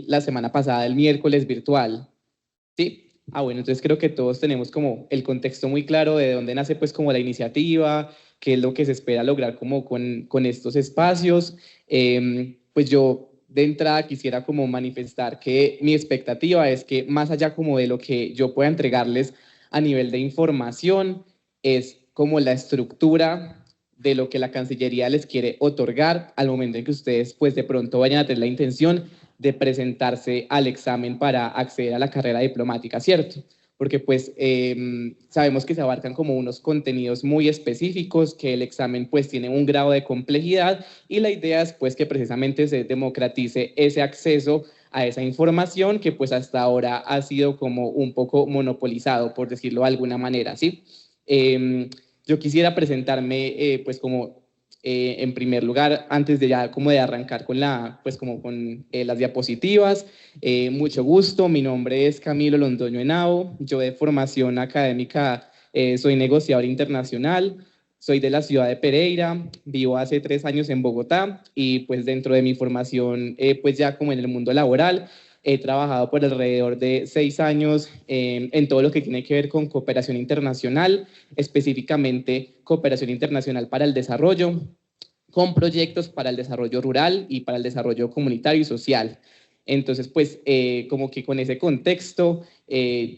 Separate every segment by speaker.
Speaker 1: la semana pasada, el miércoles virtual, ¿sí? Bueno, entonces creo que todos tenemos como el contexto muy claro de dónde nace pues como la iniciativa, qué es lo que se espera lograr como con estos espacios. Pues yo de entrada quisiera como manifestar que mi expectativa es que más allá como de lo que yo pueda entregarles a nivel de información, es como la estructura de lo que la Cancillería les quiere otorgar al momento en que ustedes pues de pronto vayan a tener la intención de presentarse al examen para acceder a la carrera diplomática, ¿cierto? Porque pues sabemos que se abarcan como unos contenidos muy específicos, que el examen pues tiene un grado de complejidad y la idea es pues que precisamente se democratice ese acceso a esa información que pues hasta ahora ha sido como un poco monopolizado, por decirlo de alguna manera, ¿sí? Yo quisiera presentarme pues como en primer lugar, antes de ya como de arrancar con pues como con las diapositivas, mucho gusto, mi nombre es Camilo Londoño Henao, yo de formación académica soy negociador internacional, soy de la ciudad de Pereira, vivo hace 3 años en Bogotá y pues dentro de mi formación pues ya como en el mundo laboral he trabajado por alrededor de 6 años en todo lo que tiene que ver con cooperación internacional, específicamente cooperación internacional para el desarrollo, con proyectos para el desarrollo rural y para el desarrollo comunitario y social. Entonces, pues, como que con ese contexto,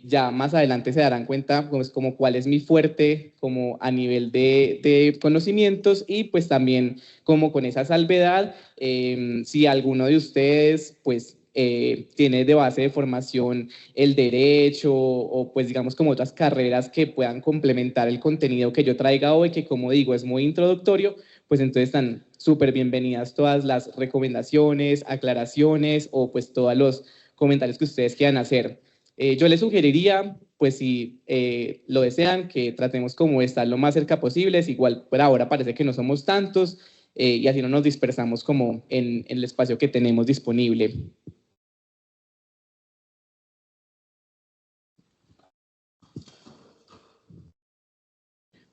Speaker 1: ya más adelante se darán cuenta, pues, como cuál es mi fuerte, como a nivel de conocimientos y pues también como con esa salvedad, si alguno de ustedes, pues, tiene de base de formación el derecho o pues digamos como otras carreras que puedan complementar el contenido que yo traiga hoy, que como digo es muy introductorio, pues entonces están súper bienvenidas todas las recomendaciones, aclaraciones o pues todos los comentarios que ustedes quieran hacer. Yo les sugeriría, pues si lo desean, que tratemos como de estar lo más cerca posible, igual por ahora parece que no somos tantos y así no nos dispersamos como en el espacio que tenemos disponible.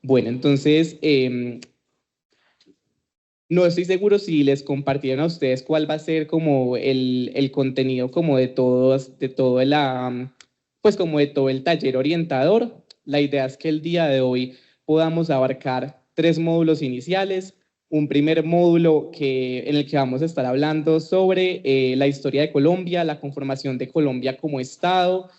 Speaker 1: Bueno, entonces, no estoy seguro si les compartieron a ustedes cuál va a ser como el contenido como de todo pues como de todo el taller orientador. La idea es que el día de hoy podamos abarcar 3 módulos iniciales. Un primer módulo en el que vamos a estar hablando sobre la historia de Colombia, la conformación de Colombia como Estado.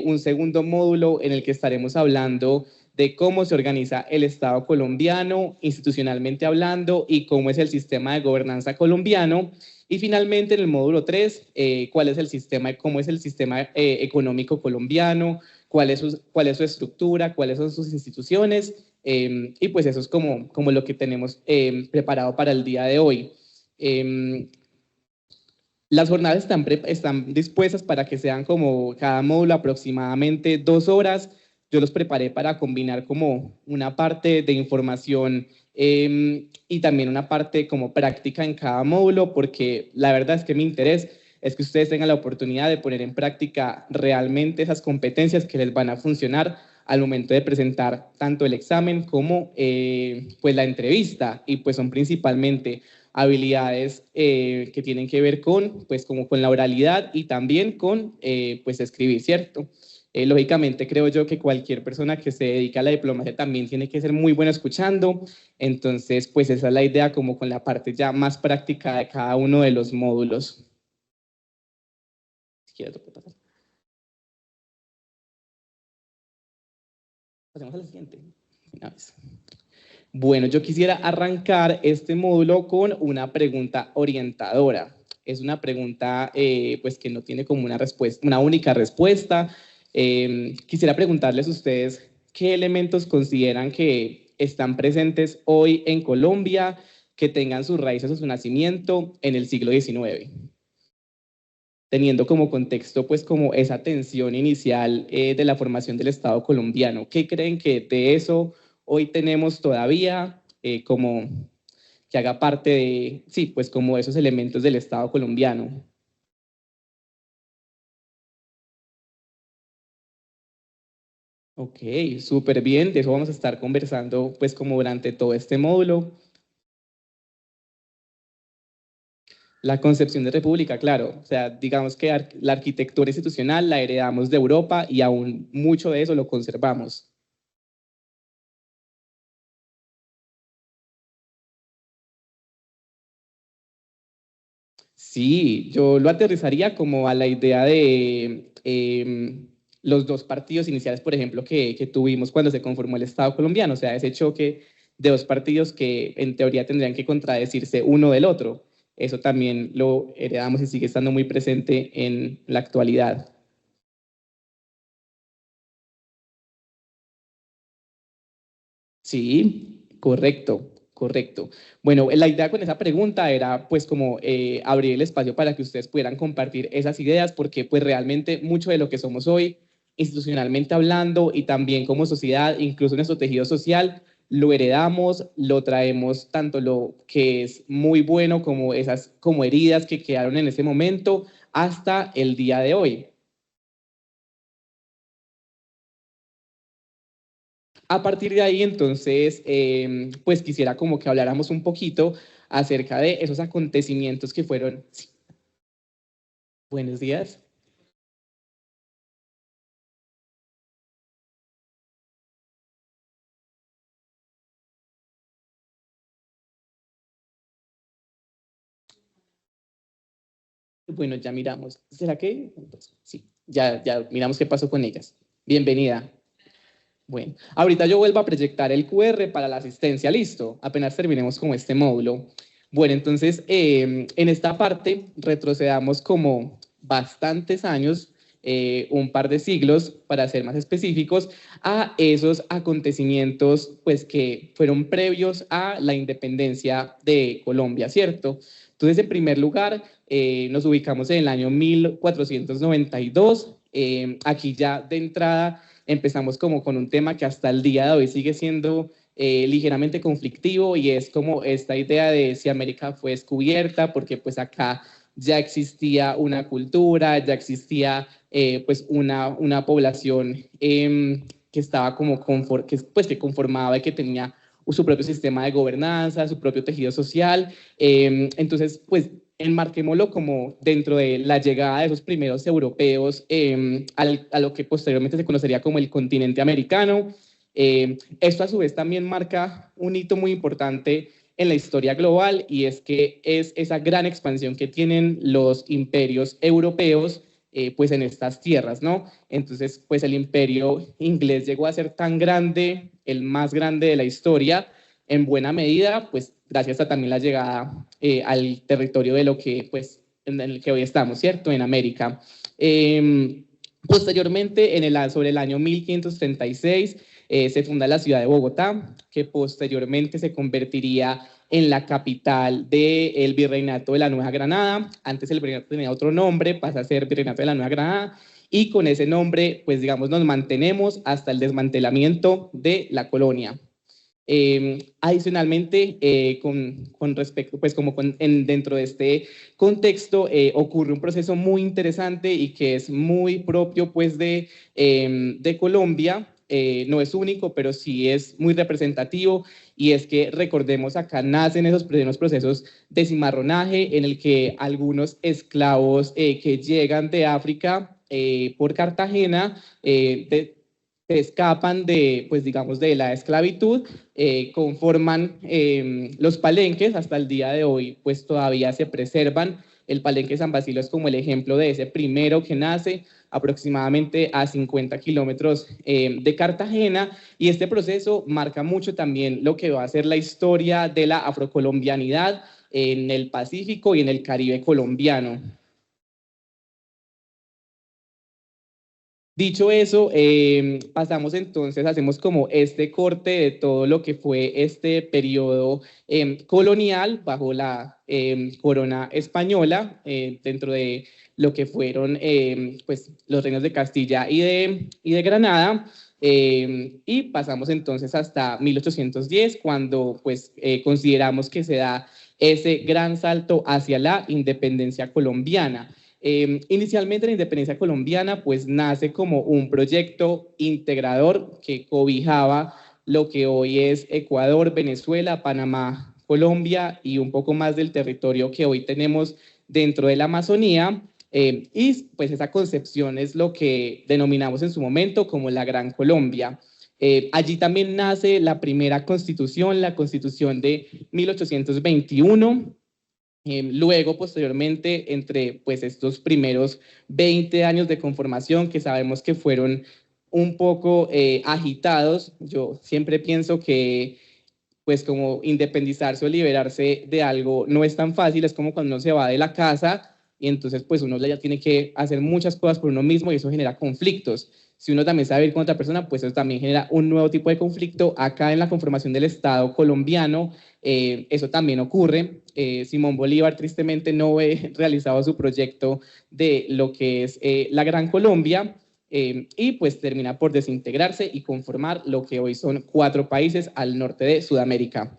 Speaker 1: Un segundo módulo en el que estaremos hablando de cómo se organiza el Estado colombiano institucionalmente hablando y cómo es el sistema de gobernanza colombiano. Y finalmente en el módulo 3, cuál es el sistema, cómo es el sistema económico colombiano, cuál es su estructura, cuáles son sus instituciones. Y pues eso es como lo que tenemos preparado para el día de hoy. Las jornadas están dispuestas para que sean como cada módulo aproximadamente 2 horas. Yo los preparé para combinar como una parte de información y también una parte como práctica en cada módulo, porque la verdad es que mi interés es que ustedes tengan la oportunidad de poner en práctica realmente esas competencias que les van a funcionar al momento de presentar tanto el examen como pues la entrevista, y pues son principalmente habilidades que tienen que ver con, pues, como con la oralidad y también con, pues, escribir, ¿cierto? Lógicamente creo yo que cualquier persona que se dedica a la diplomacia también tiene que ser muy buena escuchando, entonces, pues, esa es la idea como con la parte ya más práctica de cada uno de los módulos. Si quieres, pasemos a la siguiente. Una vez. Bueno, yo quisiera arrancar este módulo con una pregunta orientadora. Es una pregunta pues que no tiene como una respuesta, una única respuesta. Quisiera preguntarles a ustedes qué elementos consideran que están presentes hoy en Colombia, que tengan sus raíces o su nacimiento en el siglo XIX, teniendo como contexto pues como esa tensión inicial de la formación del Estado colombiano. ¿Qué creen que de eso hoy tenemos todavía como que haga parte de, sí, pues como esos elementos del Estado colombiano? Ok, súper bien, de eso vamos a estar conversando pues como durante todo este módulo. La concepción de república, claro. O sea, digamos que la arquitectura institucional la heredamos de Europa y aún mucho de eso lo conservamos. Sí, yo lo aterrizaría como a la idea de los dos partidos iniciales, por ejemplo, que tuvimos cuando se conformó el Estado colombiano, o sea, ese choque de dos partidos que en teoría tendrían que contradecirse uno del otro. Eso también lo heredamos y sigue estando muy presente en la actualidad. Sí, correcto, correcto. Bueno, la idea con esa pregunta era pues como abrir el espacio para que ustedes pudieran compartir esas ideas, porque pues realmente mucho de lo que somos hoy, institucionalmente hablando y también como sociedad, incluso nuestro tejido social, lo heredamos, lo traemos tanto lo que es muy bueno como esas como heridas que quedaron en ese momento hasta el día de hoy. A partir de ahí, entonces, pues quisiera como que habláramos un poquito acerca de esos acontecimientos que fueron. Sí, buenos días. Bueno, ya miramos. ¿Será que? Entonces, sí, ya miramos qué pasó con ellas. Bienvenida. Bueno, ahorita yo vuelvo a proyectar el QR para la asistencia, listo, apenas terminemos con este módulo. Bueno, entonces en esta parte retrocedamos como bastantes años, un par de siglos, para ser más específicos, a esos acontecimientos pues que fueron previos a la independencia de Colombia, ¿cierto? Entonces, en primer lugar, nos ubicamos en el año 1492, aquí ya de entrada empezamos como con un tema que hasta el día de hoy sigue siendo ligeramente conflictivo y es como esta idea de si América fue descubierta, porque pues acá ya existía una cultura, ya existía pues una población que estaba como pues, que conformaba y que tenía su propio sistema de gobernanza, su propio tejido social. Entonces, pues enmarquémoslo como dentro de la llegada de esos primeros europeos a lo que posteriormente se conocería como el continente americano. Esto a su vez también marca un hito muy importante en la historia global y es que es esa gran expansión que tienen los imperios europeos pues en estas tierras, ¿no? Entonces, pues el imperio inglés llegó a ser tan grande, el más grande de la historia, en buena medida, pues gracias a también la llegada al territorio de lo que, pues, en el que hoy estamos, ¿cierto? En América. Posteriormente, sobre el año 1536, se funda la ciudad de Bogotá, que posteriormente se convertiría en la capital del Virreinato de la Nueva Granada. Antes el virreinato tenía otro nombre, pasa a ser Virreinato de la Nueva Granada, y con ese nombre, pues digamos, nos mantenemos hasta el desmantelamiento de la colonia. Adicionalmente, con respecto, pues como dentro de este contexto, ocurre un proceso muy interesante y que es muy propio pues de Colombia, no es único, pero sí es muy representativo, y es que recordemos acá nacen esos primeros procesos de cimarronaje en el que algunos esclavos que llegan de África por Cartagena, se escapan de, pues digamos, de la esclavitud, conforman los palenques hasta el día de hoy, pues todavía se preservan. El palenque de San Basilio es como el ejemplo de ese primero que nace aproximadamente a 50 kilómetros de Cartagena, y este proceso marca mucho también lo que va a ser la historia de la afrocolombianidad en el Pacífico y en el Caribe colombiano. Dicho eso, pasamos entonces, hacemos como este corte de todo lo que fue este periodo colonial bajo la corona española, dentro de lo que fueron pues, los reinos de Castilla y de Granada, y pasamos entonces hasta 1810, cuando pues, consideramos que se da ese gran salto hacia la independencia colombiana. Inicialmente la independencia colombiana pues nace como un proyecto integrador que cobijaba lo que hoy es Ecuador, Venezuela, Panamá, Colombia y un poco más del territorio que hoy tenemos dentro de la Amazonía, y pues esa concepción es lo que denominamos en su momento como la Gran Colombia. Allí también nace la primera constitución, la constitución de 1821. Luego, posteriormente, entre pues estos primeros 20 años de conformación que sabemos que fueron un poco agitados, yo siempre pienso que pues como independizarse o liberarse de algo no es tan fácil, es como cuando uno se va de la casa y entonces pues uno ya tiene que hacer muchas cosas por uno mismo y eso genera conflictos. Si uno también sabe ir con otra persona, pues eso también genera un nuevo tipo de conflicto. Acá en la conformación del Estado colombiano, eso también ocurre. Simón Bolívar tristemente no ve realizado su proyecto de lo que es la Gran Colombia, y pues termina por desintegrarse y conformar lo que hoy son 4 países al norte de Sudamérica.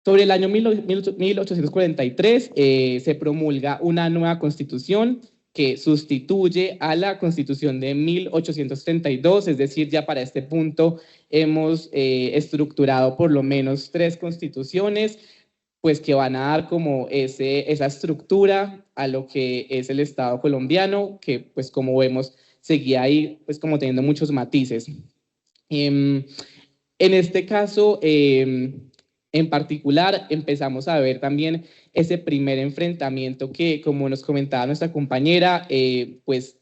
Speaker 1: Sobre el año 1843 se promulga una nueva constitución que sustituye a la constitución de 1832, es decir, ya para este punto hemos estructurado por lo menos 3 constituciones, pues que van a dar como esa estructura a lo que es el Estado colombiano, que pues como vemos seguía ahí pues como teniendo muchos matices. En este caso, en particular, empezamos a ver también ese primer enfrentamiento que, como nos comentaba nuestra compañera, pues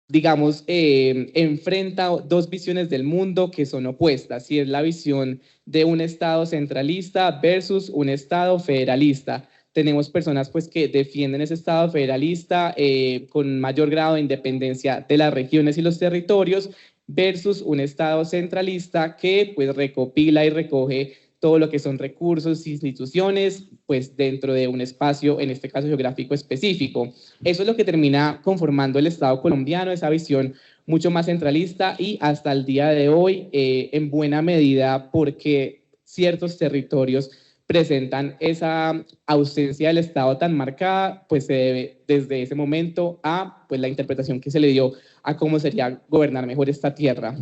Speaker 1: digamos, enfrenta 2 visiones del mundo que son opuestas, y es la visión de un Estado centralista versus un Estado federalista. Tenemos personas pues que defienden ese Estado federalista con mayor grado de independencia de las regiones y los territorios versus un Estado centralista que pues recopila y recoge todo lo que son recursos, instituciones, pues dentro de un espacio, en este caso geográfico específico. Eso es lo que termina conformando el Estado colombiano, esa visión mucho más centralista y hasta el día de hoy, en buena medida, porque ciertos territorios presentan esa ausencia del Estado tan marcada, pues se debe desde ese momento a pues, la interpretación que se le dio a cómo sería gobernar mejor esta tierra.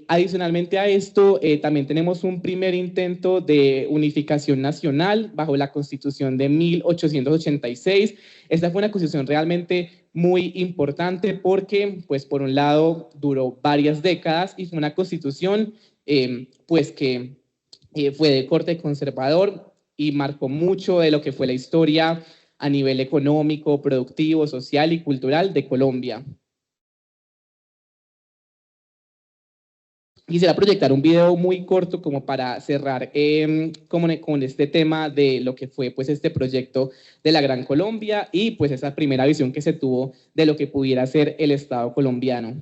Speaker 1: Adicionalmente a esto, también tenemos un primer intento de unificación nacional bajo la Constitución de 1886. Esta fue una constitución realmente muy importante porque, pues, por un lado, duró varias décadas y fue una constitución, pues, que fue de corte conservador y marcó mucho de lo que fue la historia a nivel económico, productivo, social y cultural de Colombia. Quisiera proyectar un video muy corto como para cerrar con este tema de lo que fue pues este proyecto de la Gran Colombia y pues esa primera visión que se tuvo de lo que pudiera ser el Estado colombiano.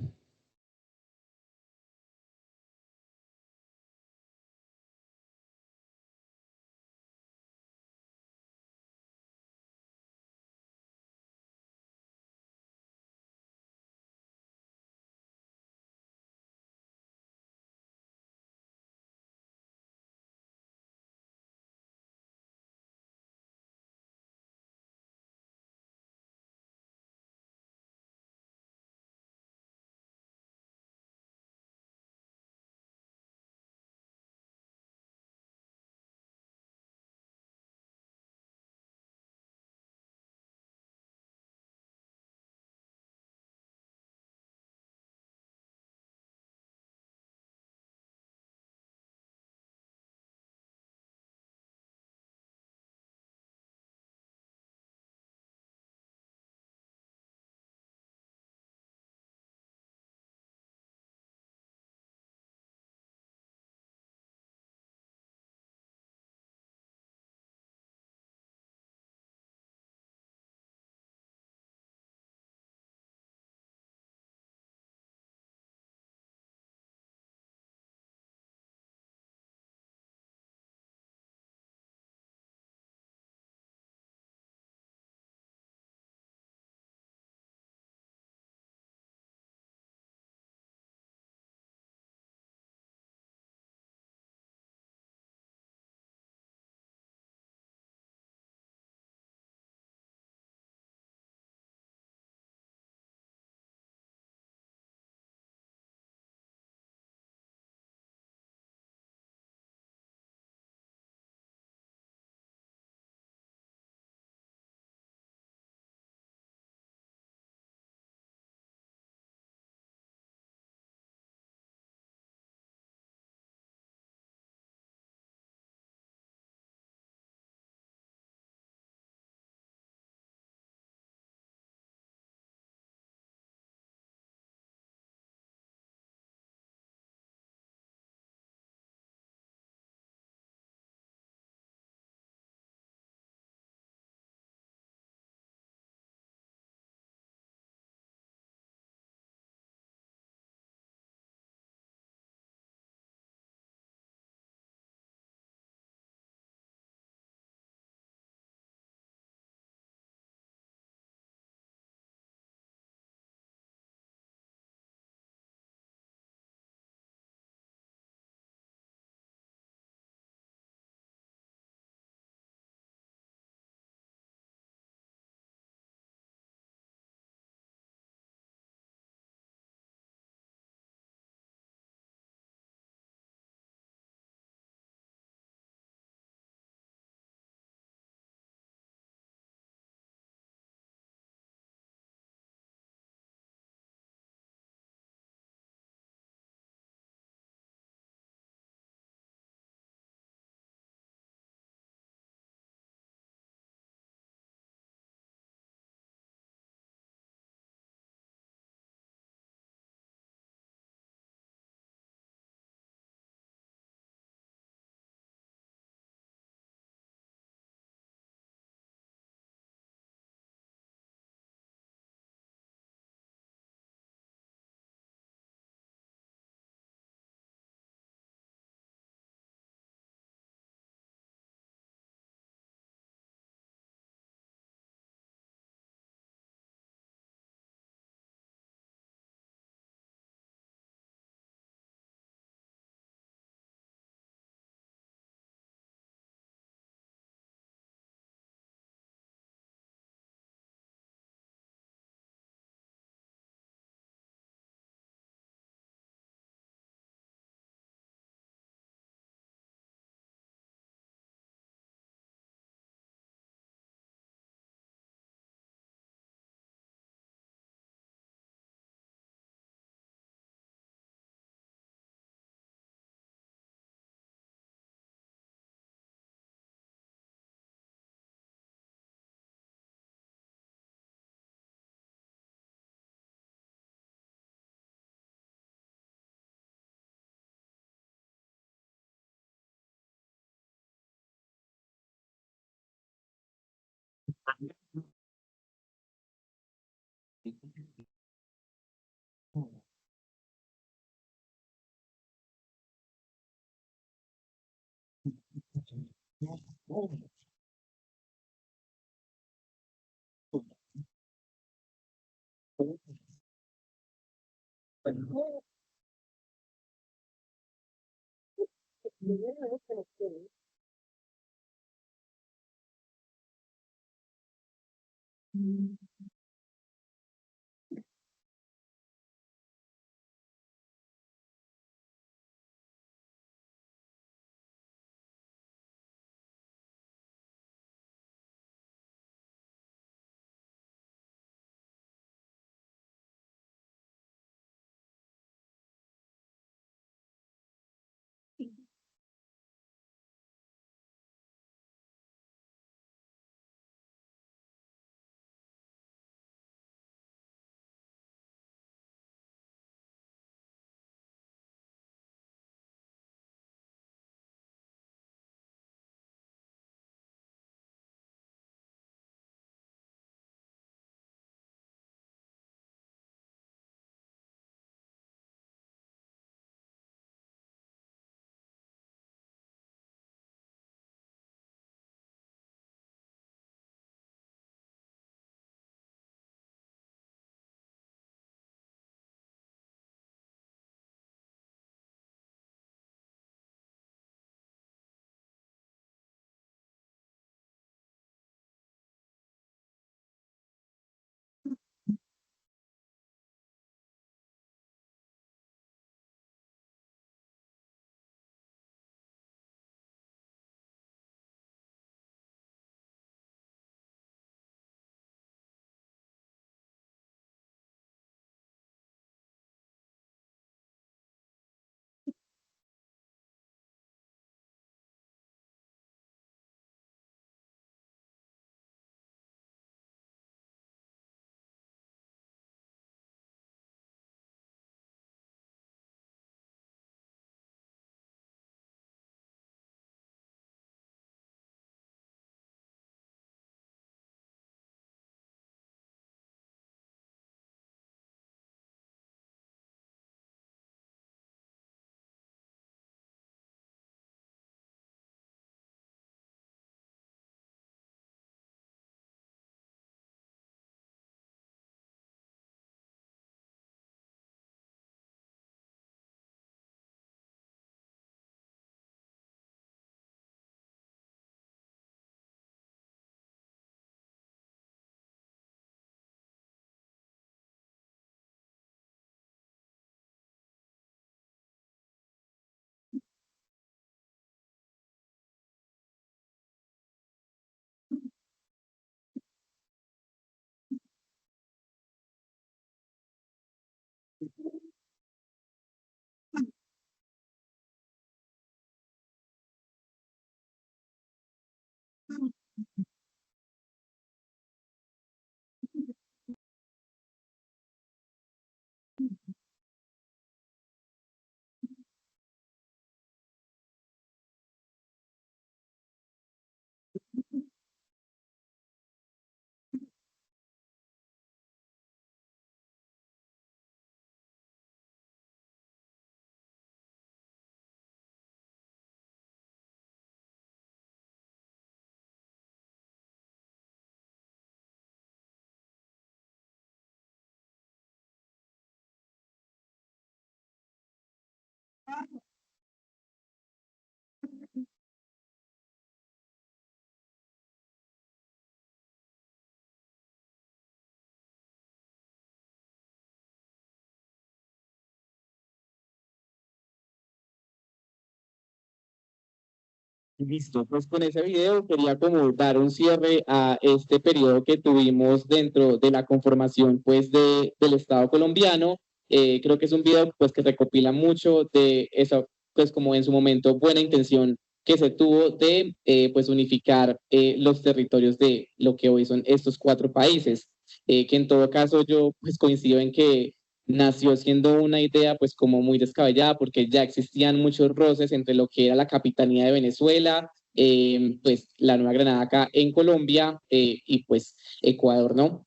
Speaker 1: Listo, pues con ese video quería como dar un cierre a este periodo que tuvimos dentro de la conformación pues del Estado colombiano. Creo que es un video pues que recopila mucho de esa pues como en su momento buena intención que se tuvo de pues unificar los territorios de lo que hoy son estos cuatro países. Que en todo caso yo pues coincido en que nació siendo una idea pues como muy descabellada porque ya existían muchos roces entre lo que era la capitanía de Venezuela pues la Nueva Granada acá en Colombia y pues Ecuador, ¿no?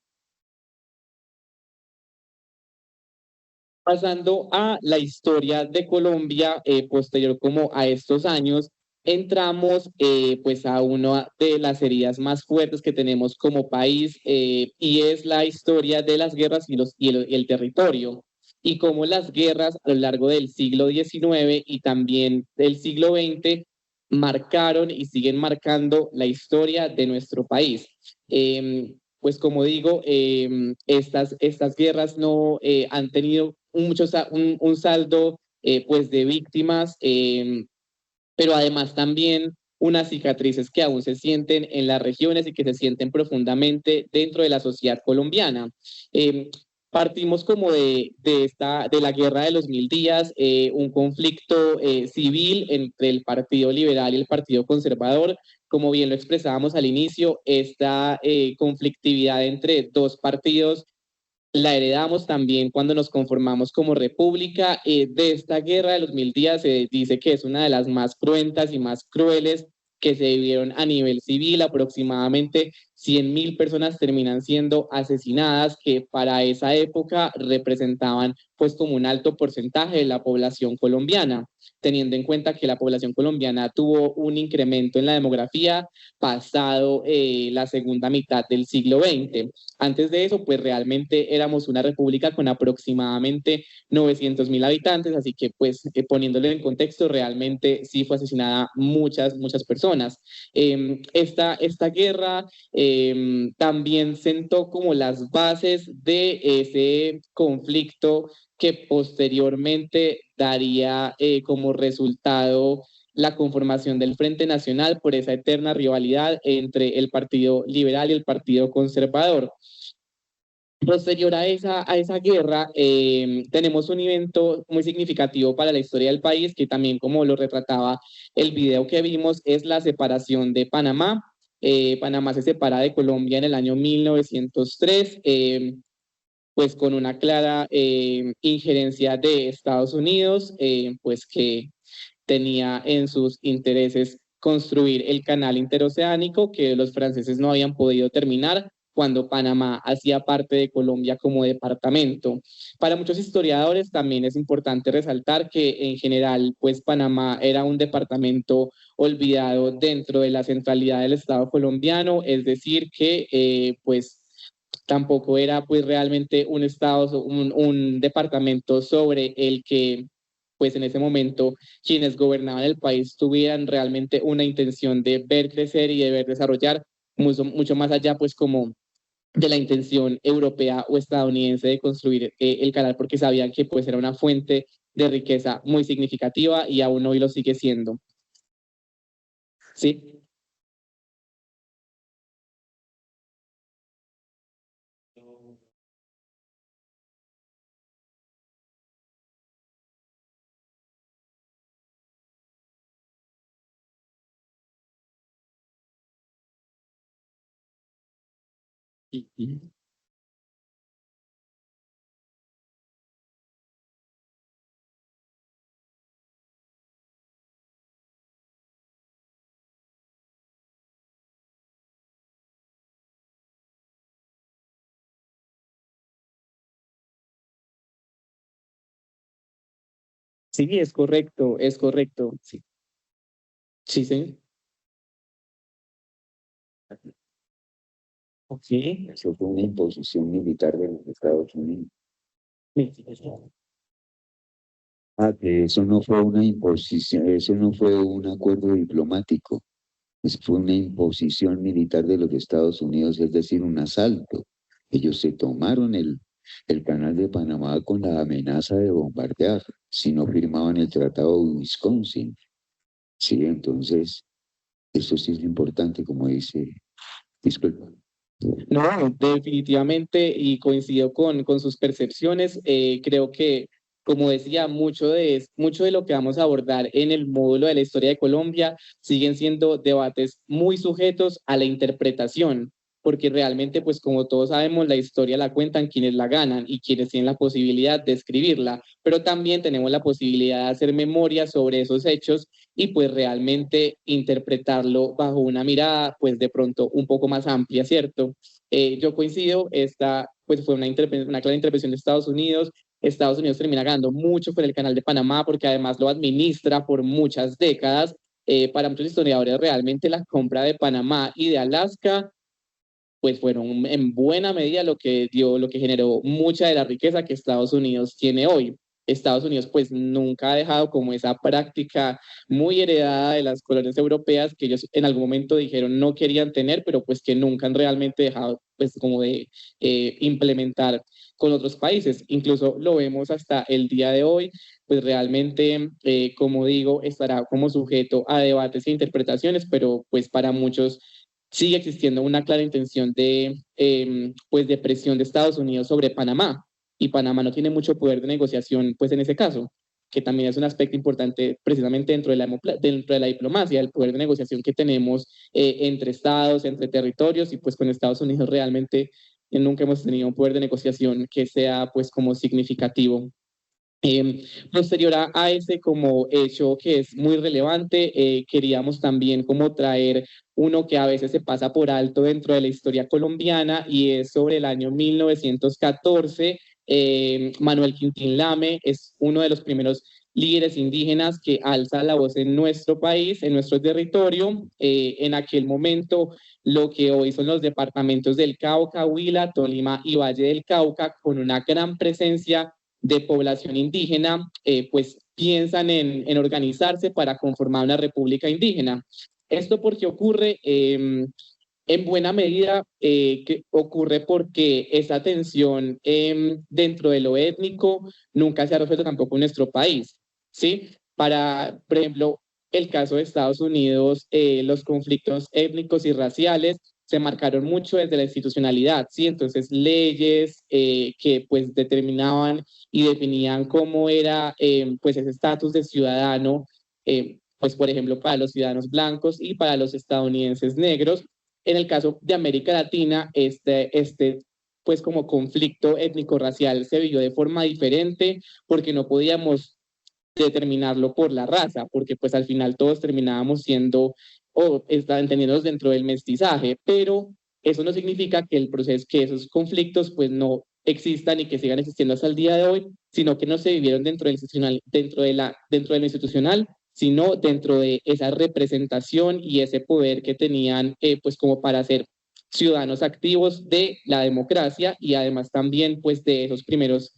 Speaker 1: Pasando a la historia de Colombia, posterior como a estos años, entramos pues a una de las heridas más fuertes que tenemos como país y es la historia de las guerras y el territorio y cómo las guerras a lo largo del siglo XIX y también del siglo XX marcaron y siguen marcando la historia de nuestro país. Pues como digo, estas guerras no han tenido un saldo pues de víctimas, pero además también unas cicatrices que aún se sienten en las regiones y que se sienten profundamente dentro de la sociedad colombiana. Eh, Partimos como de la guerra de los 1000 días, un conflicto civil entre el Partido Liberal y el Partido Conservador. Como bien lo expresábamos al inicio, esta conflictividad entre dos partidos la heredamos también cuando nos conformamos como república. De esta guerra de los 1000 días se dice que es una de las más cruentas y más crueles que se vivieron a nivel civil. Aproximadamente 100.000 personas terminan siendo asesinadas, que para esa época representaban pues como un alto porcentaje de la población colombiana, teniendo en cuenta que la población colombiana tuvo un incremento en la demografía pasado la segunda mitad del siglo XX. Antes de eso, pues realmente éramos una república con aproximadamente 900.000 habitantes, así que pues poniéndolo en contexto, realmente sí fue asesinada muchas personas. Esta guerra también sentó como las bases de ese conflicto que posteriormente daría como resultado la conformación del Frente Nacional por esa eterna rivalidad entre el Partido Liberal y el Partido Conservador. Posterior a esa guerra, tenemos un evento muy significativo para la historia del país, que también, como lo retrataba el video que vimos, es la separación de Panamá. Panamá se separa de Colombia en el año 1903, pues con una clara injerencia de Estados Unidos, pues que tenía en sus intereses construir el canal interoceánico que los franceses no habían podido terminar cuando Panamá hacía parte de Colombia como departamento. Para muchos historiadores también es importante resaltar que en general, pues Panamá era un departamento olvidado dentro de la centralidad del Estado colombiano, es decir, que pues tampoco era pues realmente un estado, un departamento sobre el que pues en ese momento quienes gobernaban el país tuvieran realmente una intención de ver crecer y de ver desarrollar mucho más allá pues como de la intención europea o estadounidense de construir el canal porque sabían que pues era una fuente de riqueza muy significativa y aún hoy lo sigue siendo. ¿Sí? Sí, es correcto, es correcto. Sí, sí, sí. Ok.
Speaker 2: Eso fue una imposición militar de los Estados Unidos. Que eso no fue una imposición, eso no fue un acuerdo diplomático, eso fue una imposición militar de los Estados Unidos, es decir, un asalto. Ellos se tomaron el canal de Panamá con la amenaza de bombardear si no firmaban el Tratado de Wisconsin. Sí, entonces, eso sí es importante, como dice, disculpa.
Speaker 1: No, definitivamente, y coincido con sus percepciones. Creo que, como decía, mucho de lo que vamos a abordar en el módulo de la historia de Colombia siguen siendo debates muy sujetos a la interpretación. porque realmente, pues como todos sabemos, la historia la cuentan quienes la ganan y quienes tienen la posibilidad de escribirla, pero también tenemos la posibilidad de hacer memoria sobre esos hechos y pues realmente interpretarlo bajo una mirada pues de pronto un poco más amplia, ¿cierto? Yo coincido, esta pues fue una clara intervención de Estados Unidos. Estados Unidos termina ganando mucho con el Canal de Panamá porque además lo administra por muchas décadas. Para muchos historiadores realmente la compra de Panamá y de Alaska pues fueron en buena medida lo que generó mucha de la riqueza que Estados Unidos tiene hoy. Estados Unidos pues nunca ha dejado como esa práctica muy heredada de las colonias europeas que ellos en algún momento dijeron no querían tener, pero pues que nunca han realmente dejado pues como de implementar con otros países. Incluso lo vemos hasta el día de hoy, pues realmente, como digo, estará como sujeto a debates e interpretaciones, pero pues para muchos sigue existiendo una clara intención pues de presión de Estados Unidos sobre Panamá y Panamá no tiene mucho poder de negociación pues en ese caso, que también es un aspecto importante precisamente dentro de la diplomacia, el poder de negociación que tenemos entre estados, entre territorios y pues con Estados Unidos realmente nunca hemos tenido un poder de negociación que sea pues como significativo. Posterior a ese como hecho que es muy relevante, queríamos también como traer uno que a veces se pasa por alto dentro de la historia colombiana y es sobre el año 1914. Manuel Quintín Lame es uno de los primeros líderes indígenas que alza la voz en nuestro país, en nuestro territorio. En aquel momento, lo que hoy son los departamentos del Cauca, Huila, Tolima y Valle del Cauca, con una gran presencia de población indígena, pues piensan organizarse para conformar una república indígena. Esto porque ocurre en buena medida, que ocurre porque esa tensión dentro de lo étnico nunca se ha resuelto tampoco en nuestro país, ¿sí? Por ejemplo, el caso de Estados Unidos, los conflictos étnicos y raciales se marcaron mucho desde la institucionalidad, ¿sí? Entonces, leyes que pues determinaban y definían cómo era pues ese estatus de ciudadano, pues por ejemplo para los ciudadanos blancos y para los estadounidenses negros. En el caso de América Latina, pues como conflicto étnico-racial se vivió de forma diferente porque no podíamos determinarlo por la raza, porque pues al final todos terminábamos siendo o entendiéndonos dentro del mestizaje, pero eso no significa que el proceso, que esos conflictos pues no existan y que sigan existiendo hasta el día de hoy, sino que no se vivieron dentro de lo institucional, sino dentro de esa representación y ese poder que tenían pues como para ser ciudadanos activos de la democracia y además también pues de esas primeras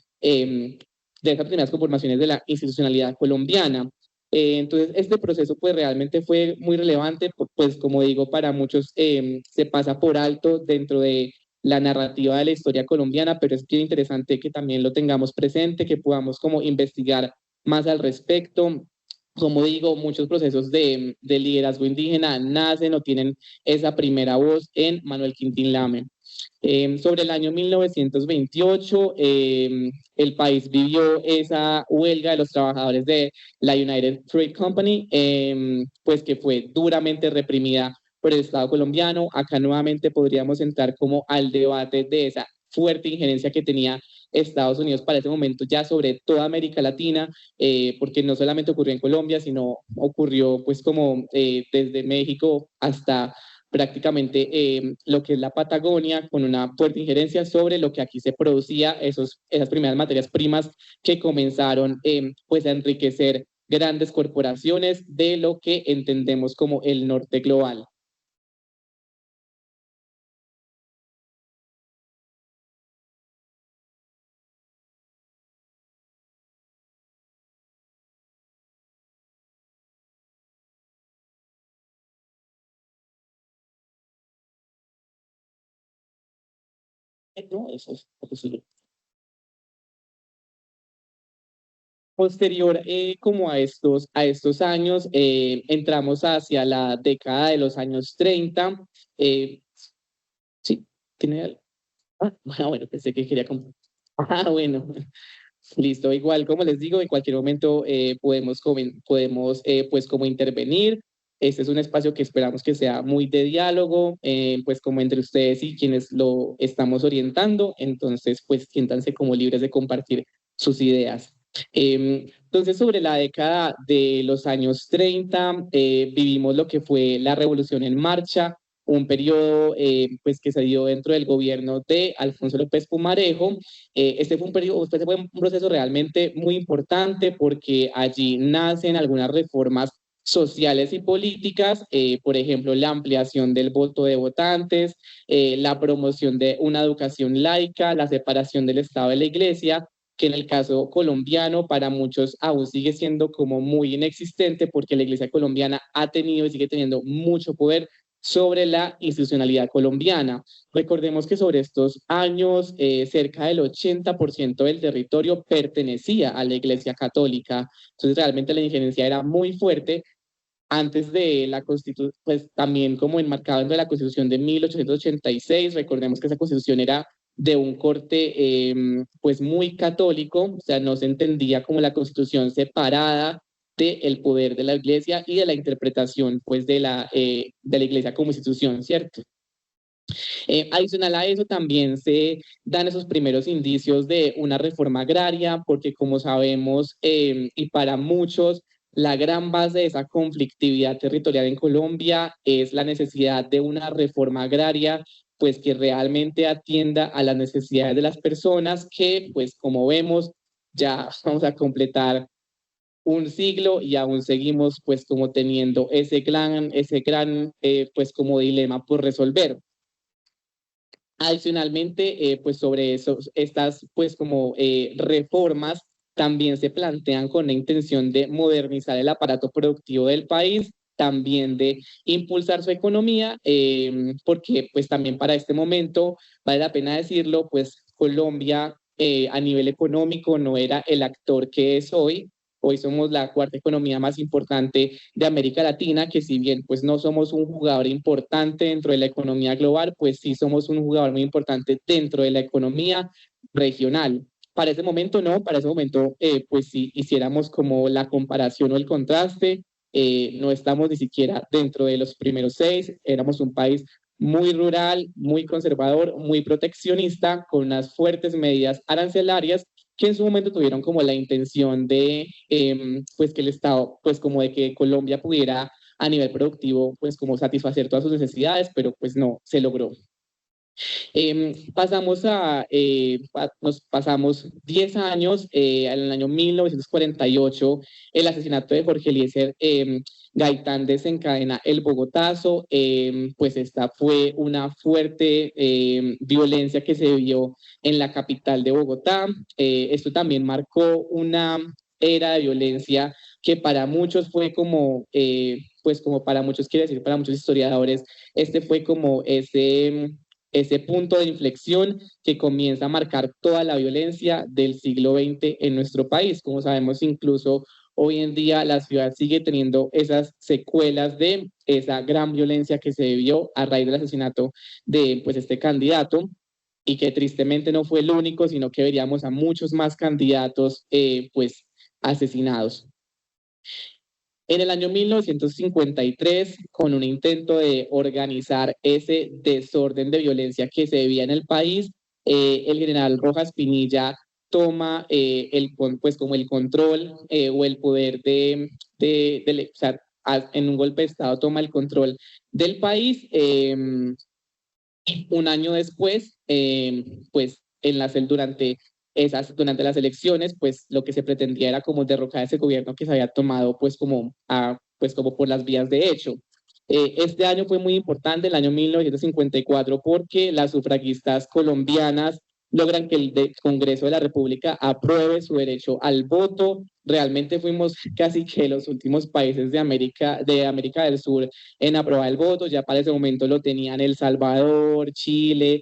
Speaker 1: conformaciones de la institucionalidad colombiana. Entonces, este proceso pues realmente fue muy relevante, pues como digo, para muchos se pasa por alto dentro de la narrativa de la historia colombiana, pero es bien interesante que también lo tengamos presente, que podamos como investigar más al respecto. Como digo, muchos procesos de liderazgo indígena nacen o tienen esa primera voz en Manuel Quintín Lame. Sobre el año 1928, el país vivió esa huelga de los trabajadores de la United Fruit Company, pues que fue duramente reprimida por el Estado colombiano. Acá nuevamente podríamos entrar como al debate de esa fuerte injerencia que tenía Estados Unidos para ese momento ya sobre toda América Latina, porque no solamente ocurrió en Colombia, sino ocurrió pues como desde México hasta prácticamente lo que es la Patagonia, con una fuerte injerencia sobre lo que aquí se producía, esas primeras materias primas que comenzaron pues a enriquecer grandes corporaciones de lo que entendemos como el norte global. No, eso es posible. Posterior como a estos años, entramos hacia la década de los años 30. Sí, tiene... bueno, pensé que quería comprar. Bueno, listo. Igual, como les digo, en cualquier momento podemos pues como intervenir. Este es un espacio que esperamos que sea muy de diálogo, pues como entre ustedes y quienes lo estamos orientando. Entonces, pues siéntanse como libres de compartir sus ideas. Entonces, sobre la década de los años 30, vivimos lo que fue la Revolución en Marcha, un periodo pues que se dio dentro del gobierno de Alfonso López Pumarejo. Este fue un periodo, este fue un proceso realmente muy importante porque allí nacen algunas reformas sociales y políticas, por ejemplo, la ampliación del voto de votantes, la promoción de una educación laica, la separación del Estado de la Iglesia, que en el caso colombiano para muchos aún sigue siendo como muy inexistente porque la Iglesia colombiana ha tenido y sigue teniendo mucho poder sobre la institucionalidad colombiana. Recordemos que sobre estos años cerca del 80% del territorio pertenecía a la Iglesia Católica, entonces realmente la injerencia era muy fuerte antes de la Constitución, pues también como enmarcado en la Constitución de 1886, recordemos que esa Constitución era de un corte pues muy católico, o sea, no se entendía como la Constitución separada del poder de la Iglesia y de la interpretación pues de la Iglesia como institución, ¿cierto? Adicional a eso también se dan esos primeros indicios de una reforma agraria, porque como sabemos, y para muchos, la gran base de esa conflictividad territorial en Colombia es la necesidad de una reforma agraria, pues que realmente atienda a las necesidades de las personas que, pues como vemos, ya vamos a completar un siglo y aún seguimos pues como teniendo ese gran pues como dilema por resolver. Adicionalmente, pues sobre eso, estas pues como reformas también se plantean con la intención de modernizar el aparato productivo del país, también de impulsar su economía, porque pues también para este momento, vale la pena decirlo, pues Colombia a nivel económico no era el actor que es hoy. Hoy somos la cuarta economía más importante de América Latina, que si bien pues no somos un jugador importante dentro de la economía global, pues sí somos un jugador muy importante dentro de la economía regional. Para ese momento no, para ese momento pues si hiciéramos como la comparación o el contraste, no estamos ni siquiera dentro de los primeros seis, éramos un país muy rural, muy conservador, muy proteccionista, con unas fuertes medidas arancelarias que en su momento tuvieron como la intención de, pues que el Estado, pues como de que Colombia pudiera a nivel productivo, pues como satisfacer todas sus necesidades, pero pues no se logró. Nos pasamos 10 años, en el año 1948, el asesinato de Jorge Eliezer Gaitán desencadena el Bogotazo, pues esta fue una fuerte violencia que se vio en la capital de Bogotá. Esto también marcó una era de violencia que para muchos fue como, pues como para muchos quiere decir, para muchos historiadores, este fue como ese punto de inflexión que comienza a marcar toda la violencia del siglo XX en nuestro país. Como sabemos, incluso hoy en día la ciudad sigue teniendo esas secuelas de esa gran violencia que se vivió a raíz del asesinato de pues, este candidato y que tristemente no fue el único, sino que veríamos a muchos más candidatos pues asesinados. En el año 1953, con un intento de organizar ese desorden de violencia que se vivía en el país, el general Rojas Pinilla toma pues como el control o el poder o sea, en un golpe de Estado toma el control del país. Un año después, pues durante las elecciones, pues lo que se pretendía era como derrocar ese gobierno que se había tomado pues como por las vías de hecho. Este año fue muy importante, el año 1954, porque las sufragistas colombianas logran que el Congreso de la República apruebe su derecho al voto. Realmente fuimos casi que los últimos países de América del Sur en aprobar el voto. Ya para ese momento lo tenían El Salvador, Chile,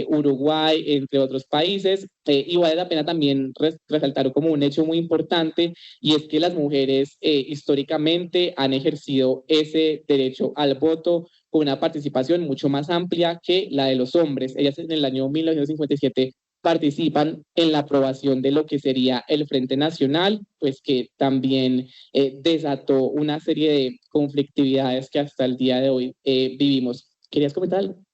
Speaker 1: Uruguay, entre otros países. Y vale la pena también resaltar como un hecho muy importante, y es que las mujeres históricamente han ejercido ese derecho al voto con una participación mucho más amplia que la de los hombres. Ellas en el año 1957 participan en la aprobación de lo que sería el Frente Nacional, pues que también desató una serie de conflictividades que hasta el día de hoy vivimos. ¿Querías comentar algo?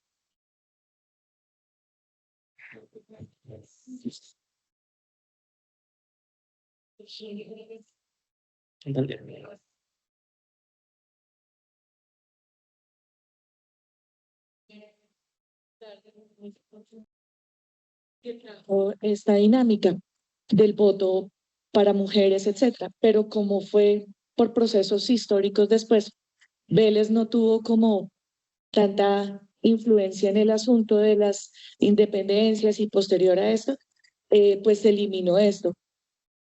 Speaker 3: Esta dinámica del voto para mujeres, etcétera, pero como fue por procesos históricos después, Vélez no tuvo como tanta influencia en el asunto de las independencias y posterior a esto, pues se eliminó esto.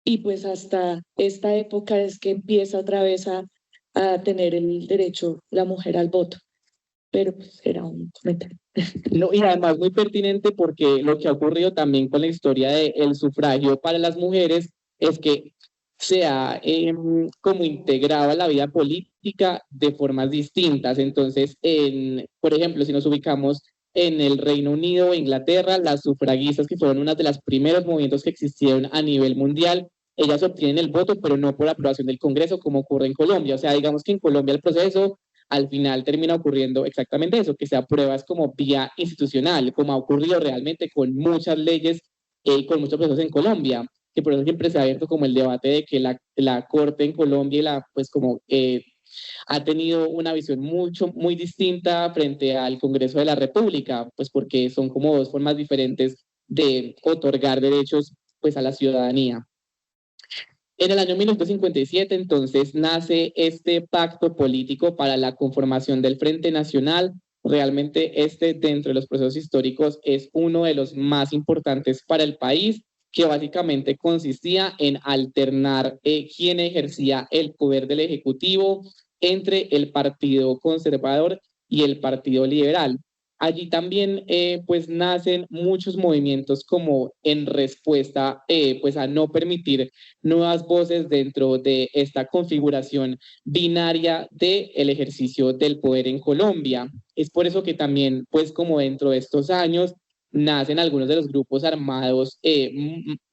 Speaker 3: Y pues hasta esta época es que empieza otra vez a tener el derecho la mujer al voto. Pero pues era un comentario.
Speaker 1: No, y además muy pertinente porque lo que ha ocurrido también con la historia del sufragio para las mujeres es que se ha como integrado a la vida política de formas distintas. Entonces, por ejemplo, si nos ubicamos en el Reino Unido o Inglaterra, las sufragistas, que fueron uno de los primeros movimientos que existieron a nivel mundial, ellas obtienen el voto, pero no por aprobación del Congreso, como ocurre en Colombia. O sea, digamos que en Colombia el proceso al final termina ocurriendo exactamente eso, que se aprueba es como vía institucional, como ha ocurrido realmente con muchas leyes y con muchos procesos en Colombia, que por eso siempre se ha abierto como el debate de que la Corte en Colombia pues como ha tenido una visión muy distinta frente al Congreso de la República, pues porque son como dos formas diferentes de otorgar derechos pues a la ciudadanía. En el año 1957, entonces, nace este pacto político para la conformación del Frente Nacional. Realmente dentro de los procesos históricos, es uno de los más importantes para el país, que básicamente consistía en alternar quién ejercía el poder del Ejecutivo entre el Partido Conservador y el Partido Liberal. Allí también pues nacen muchos movimientos como en respuesta pues a no permitir nuevas voces dentro de esta configuración binaria del ejercicio del poder en Colombia. Es por eso que también, pues como dentro de estos años, nacen algunos de los grupos armados,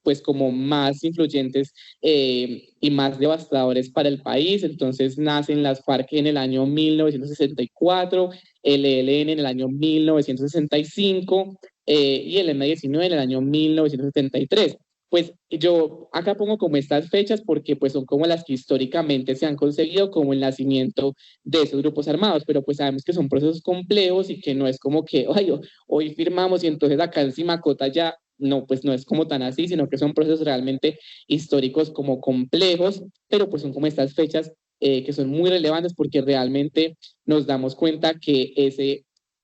Speaker 1: pues como más influyentes y más devastadores para el país. Entonces nacen las FARC en el año 1964, el ELN en el año 1965 y el M-19 en el año 1973. Pues yo acá pongo como estas fechas porque pues son como las que históricamente se han conseguido como el nacimiento de esos grupos armados, pero pues sabemos que son procesos complejos y que no es como que ay, hoy firmamos y entonces acá en Simacota ya, no, pues no es como tan así, sino que son procesos realmente históricos como complejos, pero pues son como estas fechas que son muy relevantes porque realmente nos damos cuenta que esa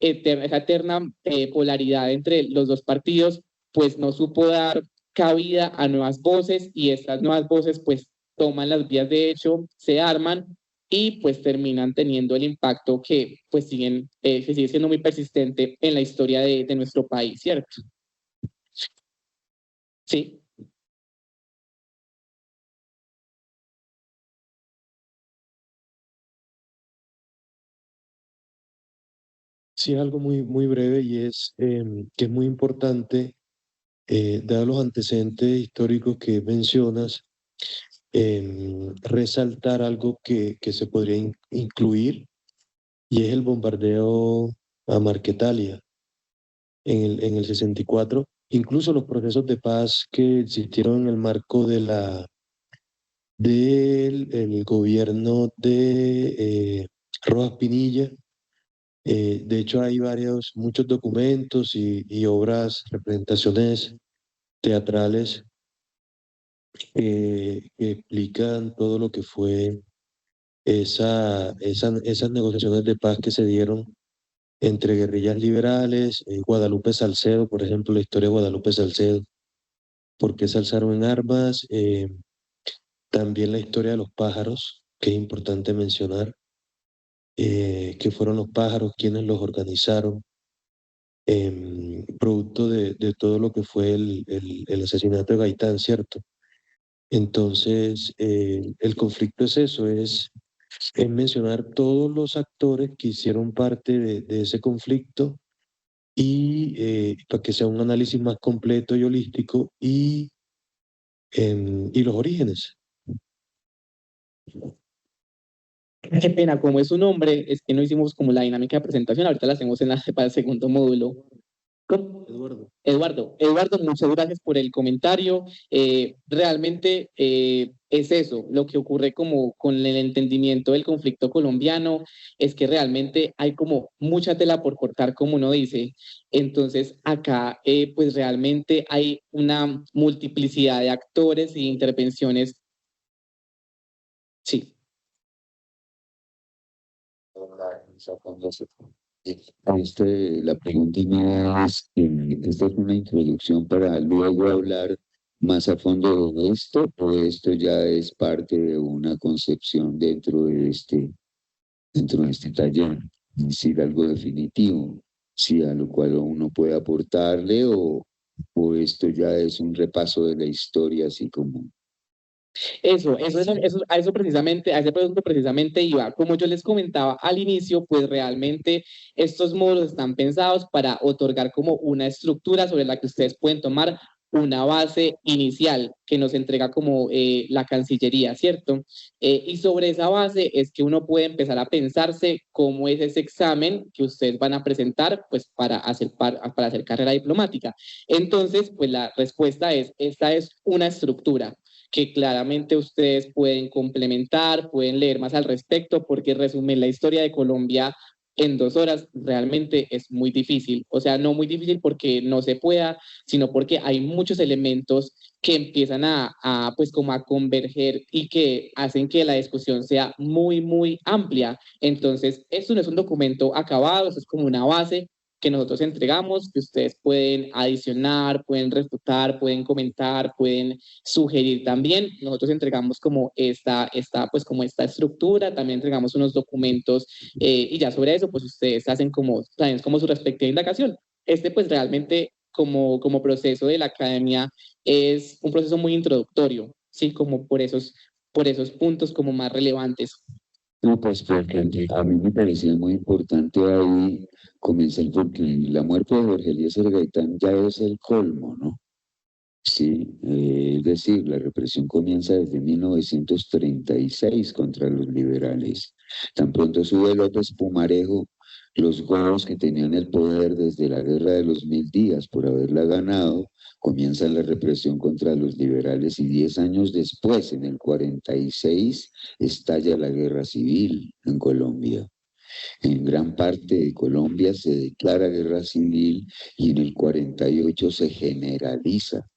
Speaker 1: eterna polaridad entre los dos partidos pues no supo dar cabida a nuevas voces y estas nuevas voces pues toman las vías de hecho, se arman y pues terminan teniendo el impacto que pues que sigue siendo muy persistente en la historia de nuestro país, ¿cierto? Sí.
Speaker 4: Sí, algo muy breve y es que es muy importante, dados los antecedentes históricos que mencionas, resaltar algo que se podría incluir y es el bombardeo a Marquetalia en el 64, incluso los procesos de paz que existieron en el marco del el gobierno de Rojas Pinilla. De hecho, hay muchos documentos y obras, representaciones teatrales que explican todo lo que fue esas negociaciones de paz que se dieron entre guerrillas liberales, Guadalupe Salcedo, por ejemplo, la historia de Guadalupe Salcedo, por qué se alzaron en armas, también la historia de los pájaros, que es importante mencionar, que fueron los pájaros quienes los organizaron, producto de todo lo que fue el asesinato de Gaitán, ¿cierto? Entonces, el conflicto es eso, es mencionar todos los actores que hicieron parte de ese conflicto y para que sea un análisis más completo y holístico y los orígenes.
Speaker 1: Qué pena, como es su nombre, es que no hicimos como la dinámica de presentación, ahorita la hacemos para el segundo módulo.
Speaker 4: Eduardo.
Speaker 1: Eduardo, muchas gracias por el comentario. Realmente es eso, lo que ocurre como con el entendimiento del conflicto colombiano, es que realmente hay como mucha tela por cortar, como uno dice. Entonces acá pues realmente hay una multiplicidad de actores y intervenciones. Sí.
Speaker 2: La pregunta mía es, ¿esta es una introducción para luego hablar más a fondo de esto o esto ya es parte de una concepción dentro de este taller? Es decir, algo definitivo, sí, a lo cual uno puede aportarle o esto ya es un repaso de la historia así como...
Speaker 1: A eso precisamente, a ese producto precisamente iba. Como yo les comentaba al inicio, pues realmente estos módulos están pensados para otorgar como una estructura sobre la que ustedes pueden tomar una base inicial que nos entrega como la Cancillería, ¿cierto? Y sobre esa base es que uno puede empezar a pensarse cómo es ese examen que ustedes van a presentar, pues para hacer carrera diplomática. Entonces, pues la respuesta es, esta es una estructura que claramente ustedes pueden complementar, pueden leer más al respecto, porque resumir la historia de Colombia en 2 horas realmente es muy difícil. O sea, no muy difícil porque no se pueda, sino porque hay muchos elementos que empiezan pues como a converger y que hacen que la discusión sea muy, muy amplia. Entonces, esto no es un documento acabado, esto es como una base que nosotros entregamos, que ustedes pueden adicionar, pueden refutar, pueden comentar, pueden sugerir también. Nosotros entregamos como pues como esta estructura, también entregamos unos documentos y ya sobre eso, pues ustedes hacen también como su respectiva indagación. Pues realmente como proceso de la academia es un proceso muy introductorio, ¿sí? Como por esos puntos como más relevantes.
Speaker 2: No, pues porque a mí me parecía muy importante ahí comenzar porque la muerte de Jorge Eliezer Gaitán ya es el colmo, ¿no? Sí, es decir, la represión comienza desde 1936 contra los liberales. Tan pronto sube López Pumarejo, los godos que tenían el poder desde la Guerra de los 1000 días por haberla ganado, comienza la represión contra los liberales y 10 años después, en el 46, estalla la guerra civil en Colombia. En gran parte de Colombia se declara guerra civil y en el 48 se generaliza.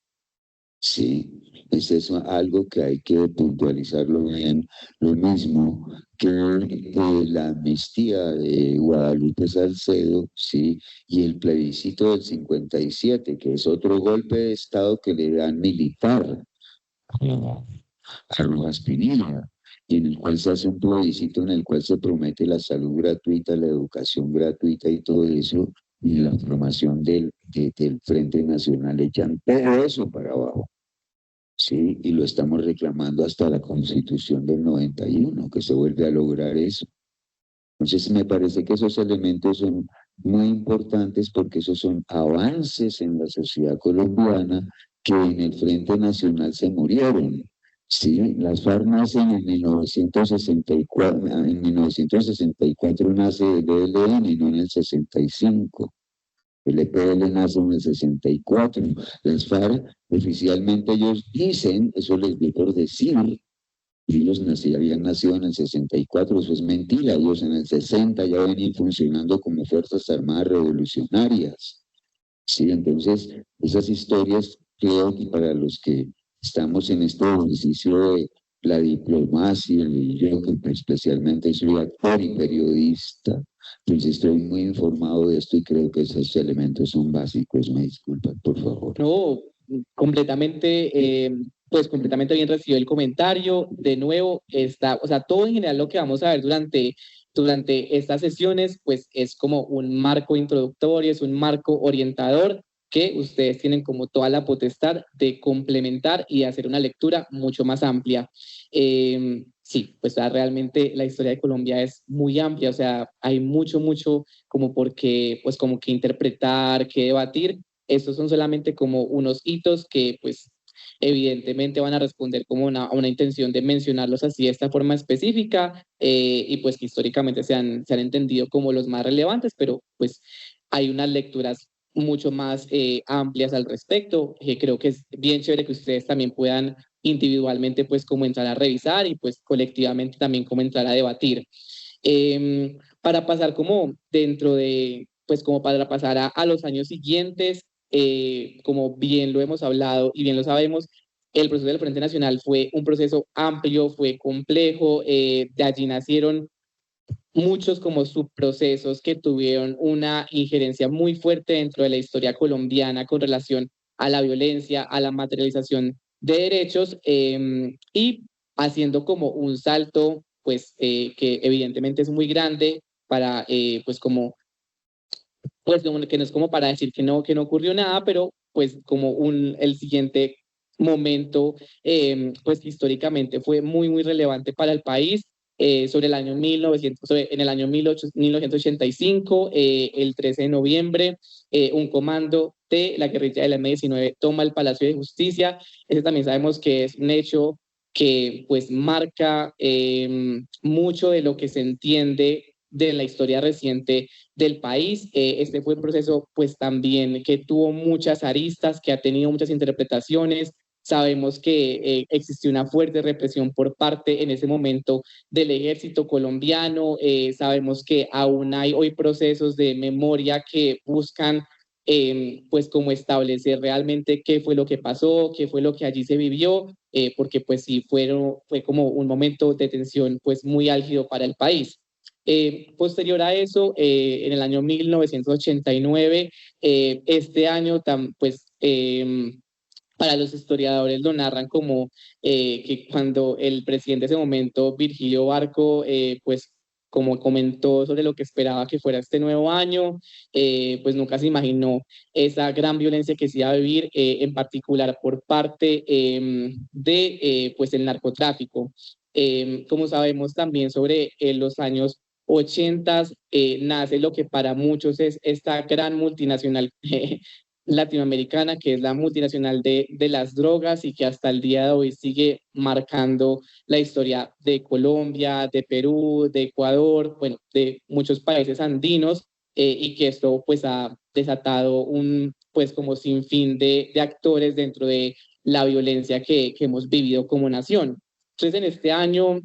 Speaker 2: Sí, es eso algo que hay que puntualizarlo bien. Lo mismo que la amnistía de Guadalupe Salcedo, sí, y el plebiscito del 57, que es otro golpe de Estado que le dan militar a Rojas Pinilla, y en el cual se hace un plebiscito en el cual se promete la salud gratuita, la educación gratuita y todo eso, y la formación del Frente Nacional echan todo eso para abajo. Sí, y lo estamos reclamando hasta la Constitución del 91, que se vuelve a lograr eso. Entonces, me parece que esos elementos son muy importantes porque esos son avances en la sociedad colombiana que en el Frente Nacional se murieron. Sí, las FARC nacen en 1964, en 1964 nace el ELN y no en el 65. El EPL nace en el 64. Las FARC, oficialmente ellos dicen, eso les dio por decir, y ellos habían nacido en el 64, eso es mentira, ellos en el 60 ya venían funcionando como Fuerzas Armadas Revolucionarias. Sí, entonces, esas historias creo que para los que estamos en este ejercicio de la diplomacia, y yo que especialmente soy actor y periodista, pues estoy muy informado de esto y creo que esos elementos son básicos. Me disculpan, por favor.
Speaker 1: No, pues completamente bien recibido el comentario. De nuevo, o sea, todo en general lo que vamos a ver durante estas sesiones, pues es como un marco introductorio, es un marco orientador que ustedes tienen como toda la potestad de complementar y hacer una lectura mucho más amplia. sí, pues realmente la historia de Colombia es muy amplia, o sea, hay mucho como pues como que interpretar, que debatir. Estos son solamente como unos hitos que pues evidentemente van a responder como a una intención de mencionarlos así de esta forma específica y pues que históricamente se han entendido como los más relevantes, pero pues hay unas lecturas mucho más amplias al respecto. Creo que es bien chévere que ustedes también puedan individualmente pues comenzar a revisar y pues colectivamente también comenzar a debatir. Para pasar como dentro de, pues como para pasar a los años siguientes, como bien lo hemos hablado y bien lo sabemos, el proceso del Frente Nacional fue un proceso amplio, fue complejo, de allí nacieron muchos como subprocesos que tuvieron una injerencia muy fuerte dentro de la historia colombiana con relación a la violencia, a la materialización de derechos y haciendo como un salto, pues que evidentemente es muy grande para, pues como, pues que no es como para decir que no ocurrió nada, pero pues como el siguiente momento, pues históricamente fue muy relevante para el país sobre el año 1900, en el año 1985, el 13 de noviembre, un comando de la guerrilla del M-19 toma el Palacio de Justicia. Ese también sabemos que es un hecho que pues marca mucho de lo que se entiende de la historia reciente del país. Este fue un proceso pues también que tuvo muchas aristas, que ha tenido muchas interpretaciones. Sabemos que existió una fuerte represión por parte en ese momento del ejército colombiano. Sabemos que aún hay hoy procesos de memoria que buscan pues como establecer realmente qué fue lo que pasó, qué fue lo que allí se vivió, porque pues sí fue como un momento de tensión pues muy álgido para el país. Posterior a eso, en el año 1989, este año, pues para los historiadores lo narran como que cuando el presidente de ese momento, Virgilio Barco, pues como comentó sobre lo que esperaba que fuera este nuevo año, pues nunca se imaginó esa gran violencia que se iba a vivir, en particular por parte de pues el narcotráfico. Como sabemos también sobre los años 80 nace lo que para muchos es esta gran multinacional latinoamericana, que es la multinacional de las drogas y que hasta el día de hoy sigue marcando la historia de Colombia, de Perú, de Ecuador, bueno, de muchos países andinos, y que esto pues ha desatado un pues como sinfín de actores dentro de la violencia que hemos vivido como nación. Entonces, en este año,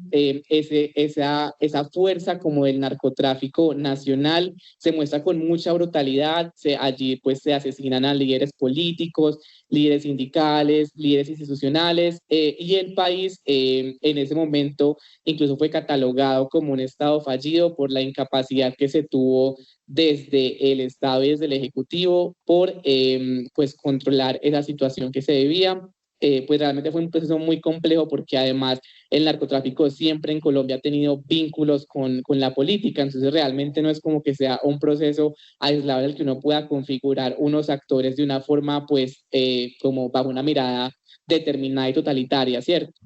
Speaker 1: esa fuerza como del narcotráfico nacional se muestra con mucha brutalidad. Allí pues se asesinan a líderes políticos, líderes sindicales, líderes institucionales, y el país en ese momento incluso fue catalogado como un estado fallido por la incapacidad que se tuvo desde el Estado y desde el Ejecutivo por pues controlar esa situación que se debía. Pues realmente fue un proceso muy complejo porque además el narcotráfico siempre en Colombia ha tenido vínculos con la política, entonces realmente no es como que sea un proceso aislado en el que uno pueda configurar unos actores de una forma pues como bajo una mirada determinada y totalitaria, ¿cierto?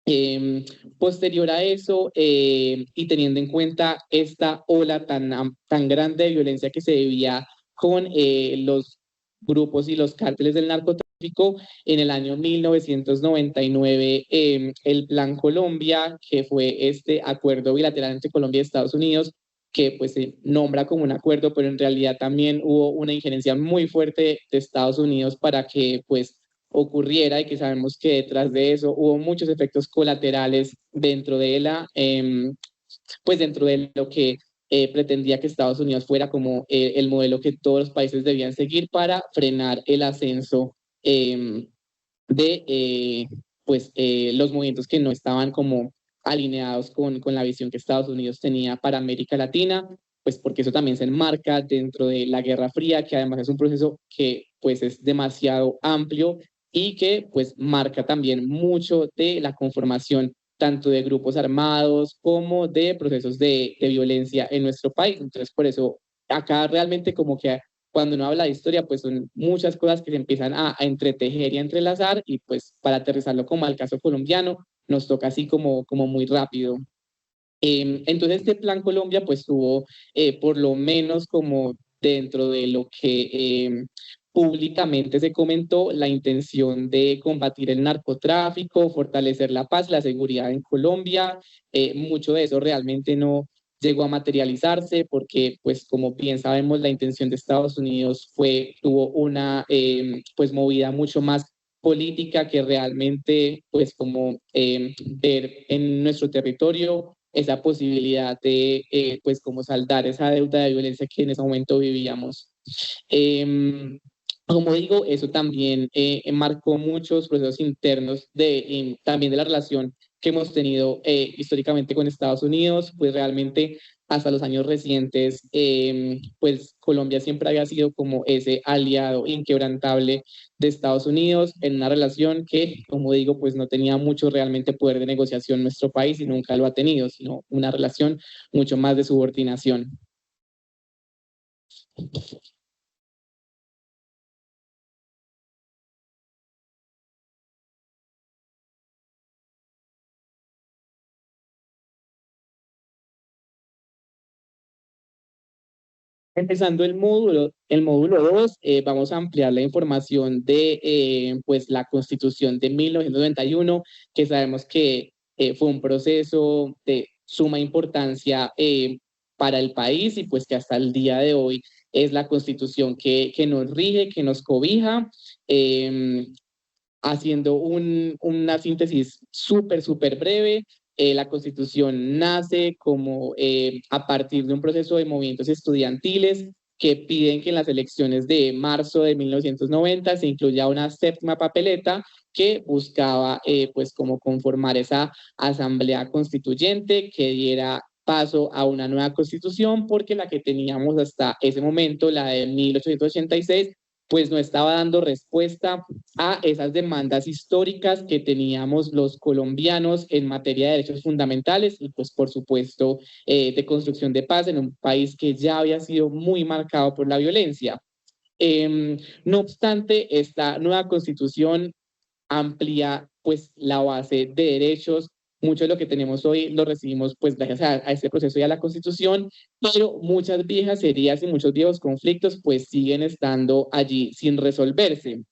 Speaker 1: Eh, Posterior a eso, y teniendo en cuenta esta ola tan grande de violencia que se vivía con los grupos y los cárteles del narcotráfico, en el año 1999, el Plan Colombia, que fue este acuerdo bilateral entre Colombia y Estados Unidos, que pues se nombra como un acuerdo, pero en realidad también hubo una injerencia muy fuerte de Estados Unidos para que pues ocurriera y que sabemos que detrás de eso hubo muchos efectos colaterales dentro de la, pues dentro de lo que pretendía que Estados Unidos fuera como el modelo que todos los países debían seguir para frenar el ascenso de pues los movimientos que no estaban como alineados con la visión que Estados Unidos tenía para América Latina, pues porque eso también se enmarca dentro de la Guerra Fría, que además es un proceso que pues es demasiado amplio y que pues marca también mucho de la conformación tanto de grupos armados como de procesos de violencia en nuestro país. Entonces, por eso acá realmente como que cuando uno habla de historia, pues son muchas cosas que se empiezan a entretejer y a entrelazar, y pues para aterrizarlo como al caso colombiano, nos toca así como muy rápido. Entonces este Plan Colombia pues tuvo por lo menos como dentro de lo que públicamente se comentó la intención de combatir el narcotráfico, fortalecer la paz, la seguridad en Colombia. Mucho de eso realmente no llegó a materializarse porque pues como bien sabemos la intención de Estados Unidos tuvo una pues movida mucho más política que realmente pues como ver en nuestro territorio esa posibilidad de, pues, como saldar esa deuda de violencia que en ese momento vivíamos. Como digo, eso también marcó muchos procesos internos también de la relación que hemos tenido históricamente con Estados Unidos, pues realmente hasta los años recientes, pues Colombia siempre había sido como ese aliado inquebrantable de Estados Unidos en una relación que, como digo, pues no tenía mucho realmente poder de negociación en nuestro país y nunca lo ha tenido, sino una relación mucho más de subordinación. Empezando el módulo 2, vamos a ampliar la información de pues la Constitución de 1991, que sabemos que fue un proceso de suma importancia para el país y pues que hasta el día de hoy es la Constitución que nos rige, que nos cobija. Haciendo una síntesis súper breve, la Constitución nace como a partir de un proceso de movimientos estudiantiles que piden que en las elecciones de marzo de 1990 se incluya una séptima papeleta que buscaba pues como conformar esa asamblea constituyente que diera paso a una nueva constitución porque la que teníamos hasta ese momento, la de 1886, pues no estaba dando respuesta a esas demandas históricas que teníamos los colombianos en materia de derechos fundamentales y pues por supuesto de construcción de paz en un país que ya había sido muy marcado por la violencia. No obstante, esta nueva constitución amplía pues la base de derechos. Mucho de lo que tenemos hoy lo recibimos pues gracias a este proceso y a la Constitución, pero muchas viejas heridas y muchos viejos conflictos pues siguen estando allí sin resolverse.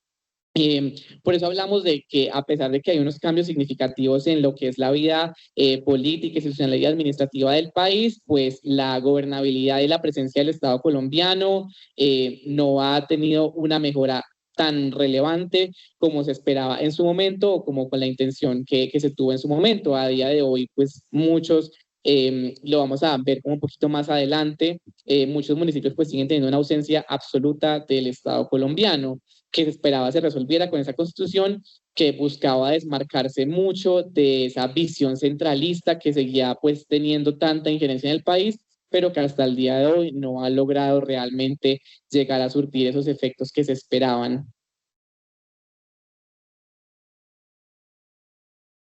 Speaker 1: Por eso hablamos de que a pesar de que hay unos cambios significativos en lo que es la vida política, institucional y administrativa del país, pues la gobernabilidad y la presencia del Estado colombiano no ha tenido una mejora tan relevante como se esperaba en su momento o como con la intención que se tuvo en su momento. A día de hoy, pues muchos, lo vamos a ver como un poquito más adelante, muchos municipios pues siguen teniendo una ausencia absoluta del Estado colombiano que se esperaba se resolviera con esa constitución que buscaba desmarcarse mucho de esa visión centralista que seguía pues teniendo tanta injerencia en el país, pero que hasta el día de hoy no ha logrado realmente llegar a surtir esos efectos que se esperaban.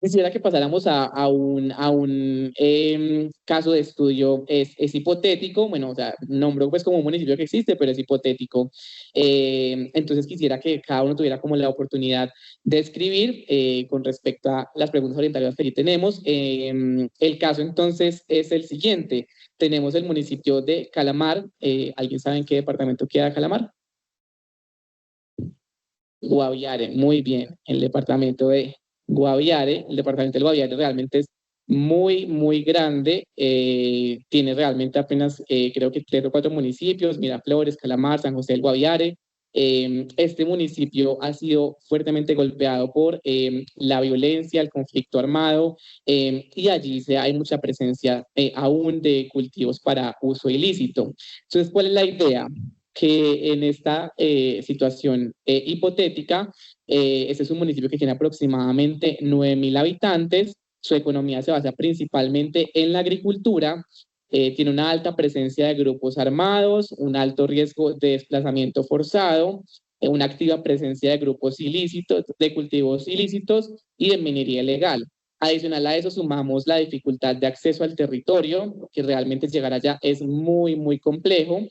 Speaker 1: Quisiera que pasáramos a un caso de estudio, es hipotético, bueno, o sea, nombro pues como un municipio que existe, pero es hipotético. Entonces quisiera que cada uno tuviera como la oportunidad de escribir con respecto a las preguntas orientadas que aquí tenemos. El caso entonces es el siguiente. Tenemos el municipio de Calamar. ¿Alguien sabe en qué departamento queda Calamar? Guaviare, muy bien, el departamento de Guaviare, el departamento del Guaviare realmente es muy grande, tiene realmente apenas creo que 3 o 4 municipios, Miraflores, Calamar, San José del Guaviare. Este municipio ha sido fuertemente golpeado por la violencia, el conflicto armado y allí hay mucha presencia aún de cultivos para uso ilícito. Entonces, ¿cuál es la idea? Que en esta situación hipotética, este es un municipio que tiene aproximadamente 9.000 habitantes, su economía se basa principalmente en la agricultura, tiene una alta presencia de grupos armados, un alto riesgo de desplazamiento forzado, una activa presencia de grupos ilícitos, de cultivos ilícitos y de minería ilegal. Adicional a eso sumamos la dificultad de acceso al territorio, que realmente llegar allá es muy complejo.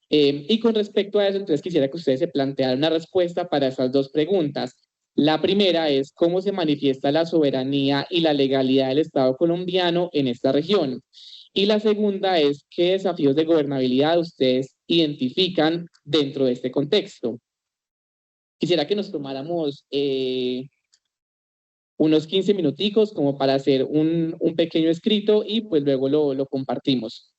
Speaker 1: Y con respecto a eso, entonces quisiera que ustedes se plantearan una respuesta para esas dos preguntas. La primera es cómo se manifiesta la soberanía y la legalidad del Estado colombiano en esta región. Y la segunda es qué desafíos de gobernabilidad ustedes identifican dentro de este contexto. Quisiera que nos tomáramos unos 15 minuticos como para hacer un pequeño escrito y pues luego lo compartimos.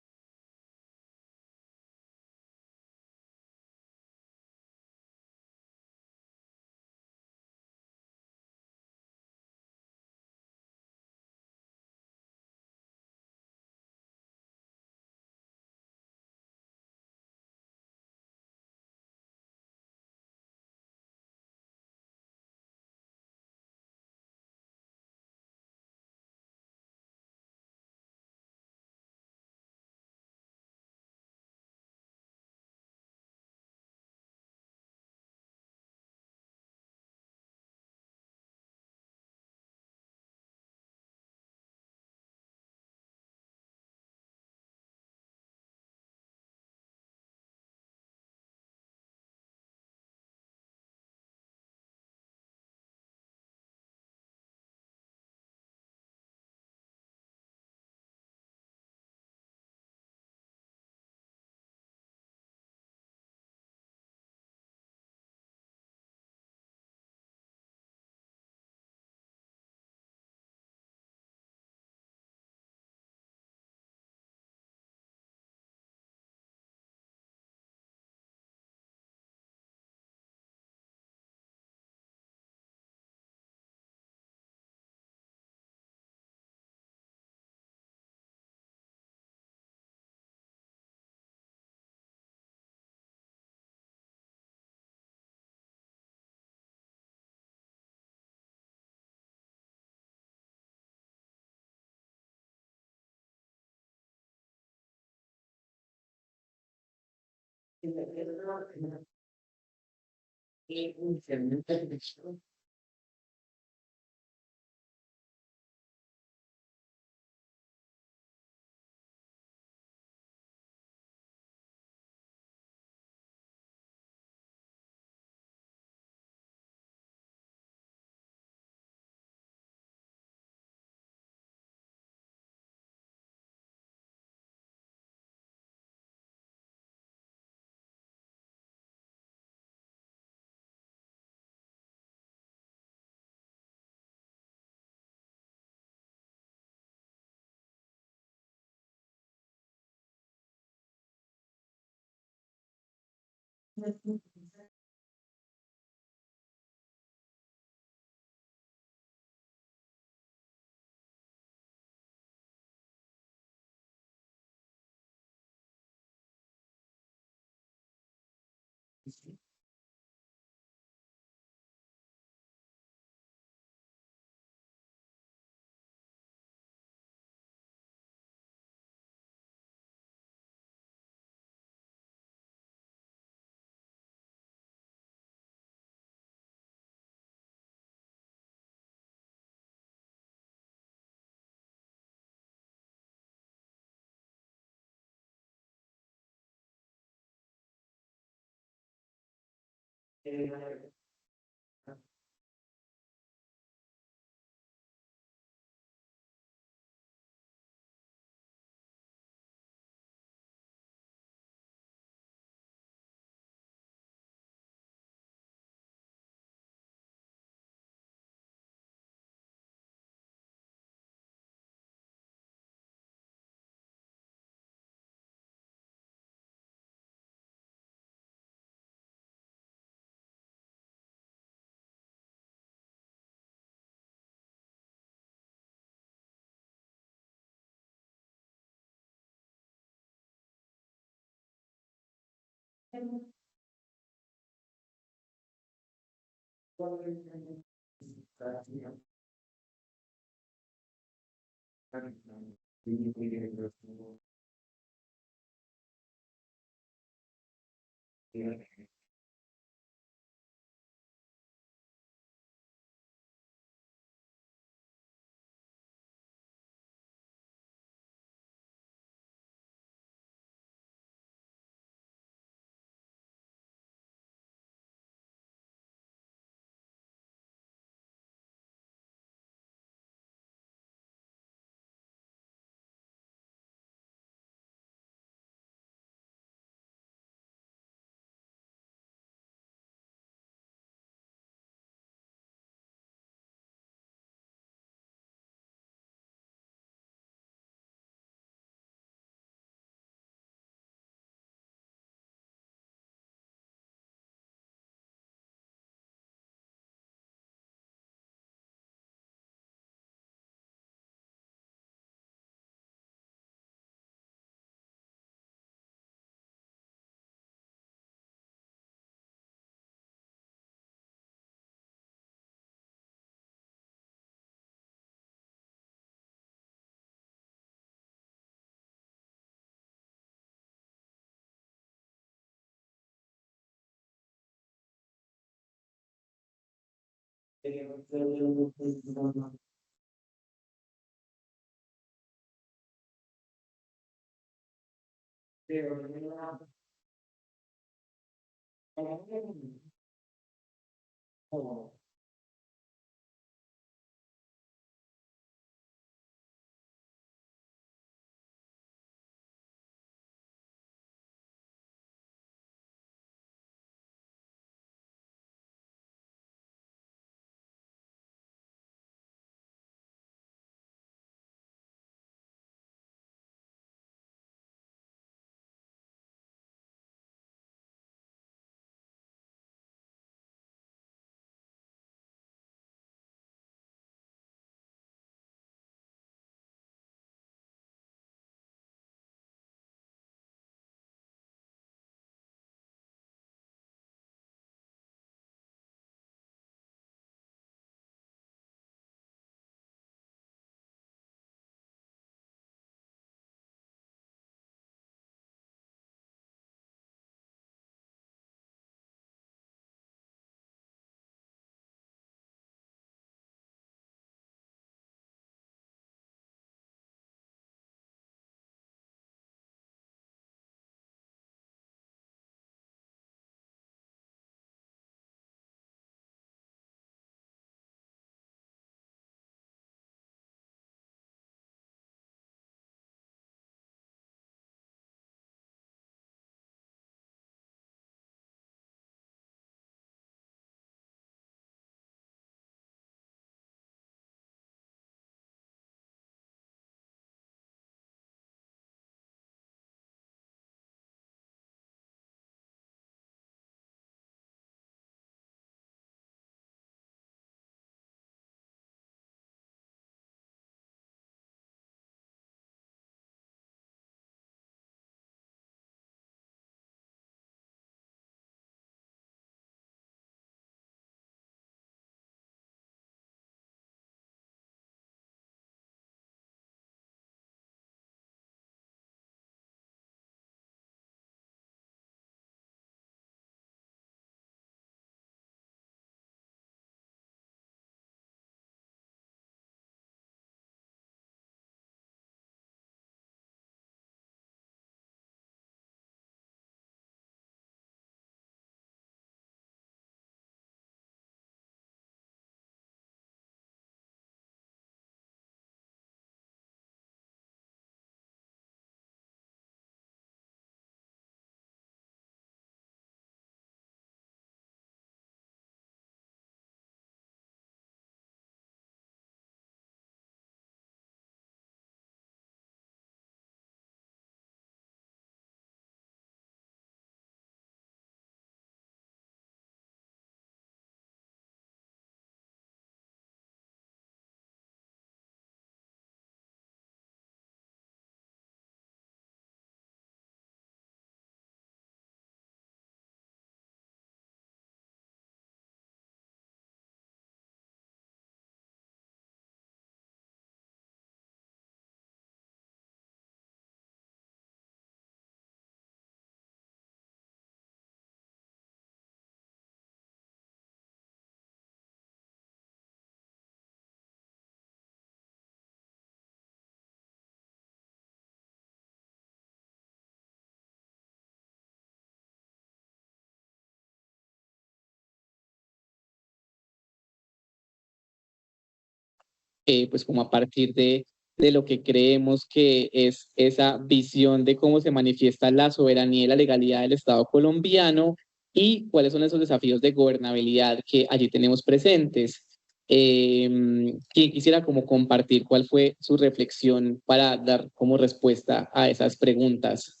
Speaker 1: pues como a partir de lo que creemos que es esa visión de cómo se manifiesta la soberanía y la legalidad del Estado colombiano y cuáles son esos desafíos de gobernabilidad que allí tenemos presentes. Quien quisiera como compartir cuál fue su reflexión para dar como respuesta a esas preguntas.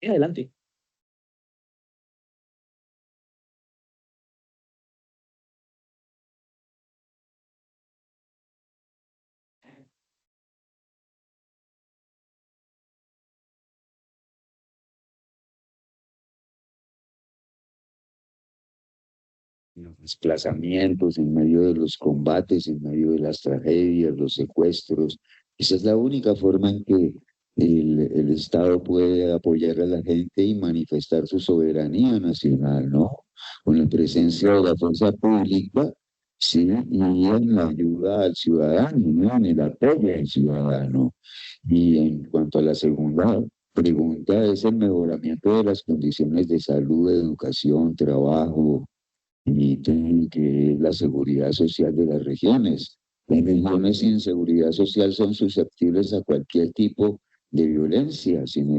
Speaker 1: Adelante.
Speaker 2: Los desplazamientos, en medio de los combates, en medio de las tragedias, los secuestros. Esa es la única forma en que el Estado puede apoyar a la gente y manifestar su soberanía nacional, ¿no? Con la presencia de la fuerza pública, sí, y en la ayuda al ciudadano, ¿no? En el apoyo al ciudadano. Y en cuanto a la segunda pregunta, es el mejoramiento de las condiciones de salud, educación, trabajo, y que es la seguridad social de las regiones. Las regiones sin seguridad social son susceptibles a cualquier tipo de violencia, sin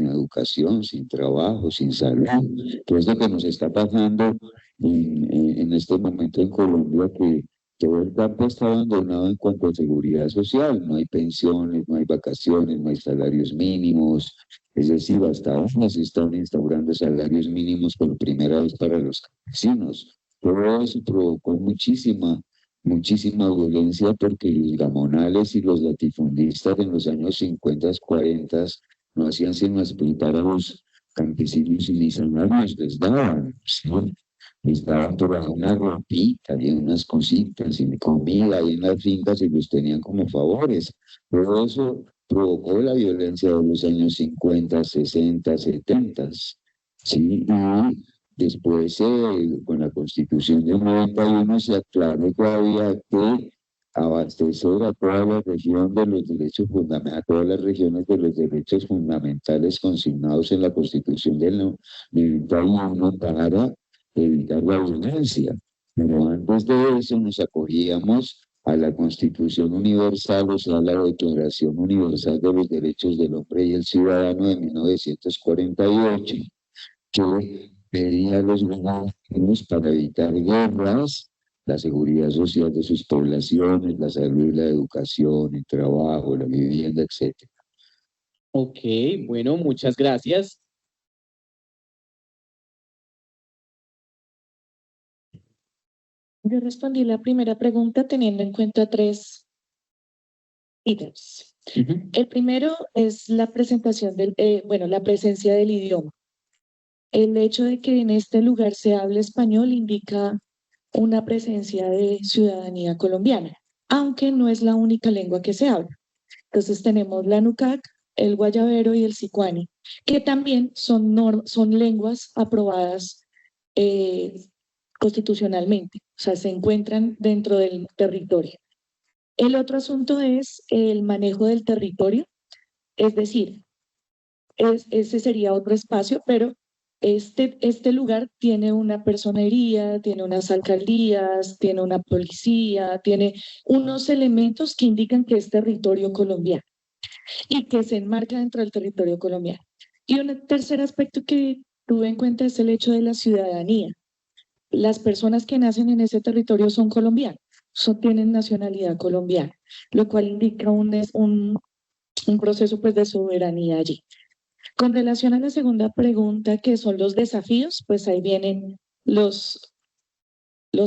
Speaker 2: educación, sin trabajo, sin salud. Que es lo que nos está pasando en este momento en Colombia, que todo el campo está abandonado en cuanto a seguridad social. No hay pensiones, no hay vacaciones, no hay salarios mínimos. Es decir, hasta ahora se están instaurando salarios mínimos por primera vez para los campesinos. Todo eso provocó muchísima violencia porque los gamonales y los latifundistas en los años 50, 40 no hacían sino explotar a los campesinos y ni salarios les daban, ¿sí? Les daban por ahí una ropita y unas cositas y comida y en las fincas y los tenían como favores. Todo eso provocó la violencia de los años 50, 60, 70. Sí, y después, con la Constitución del 91 se aclaró que había que abastecer a toda la región de los derechos fundamentales, a todas las regiones de los derechos fundamentales consignados en la Constitución del 91 para evitar la violencia. Pero antes de eso nos acogíamos a la Constitución Universal, o sea, la Declaración Universal de los Derechos del Hombre y el Ciudadano de 1948, que pedía a los gobiernos para evitar guerras, la seguridad social de sus poblaciones, la salud, la educación, el trabajo, la vivienda, etc.
Speaker 1: Ok, bueno, muchas gracias.
Speaker 3: Yo respondí la primera pregunta teniendo en cuenta 3 ítems. El primero es la presentación la presencia del idioma. El hecho de que en este lugar se hable español indica una presencia de ciudadanía colombiana, aunque no es la única lengua que se habla. Entonces tenemos la Nucac, el guayabero y el sicuani, que también son lenguas aprobadas constitucionalmente, o sea, se encuentran dentro del territorio. El otro asunto es el manejo del territorio, es decir, ese sería otro espacio, pero este lugar tiene una personería, tiene unas alcaldías, tiene una policía, tiene unos elementos que indican que es territorio colombiano y que se enmarca dentro del territorio colombiano. Y un tercer aspecto que tuve en cuenta es el hecho de la ciudadanía. Las personas que nacen en ese territorio son colombianos, tienen nacionalidad colombiana, lo cual indica un proceso pues, de soberanía allí. Con relación a la segunda pregunta, que son los desafíos, pues ahí vienen los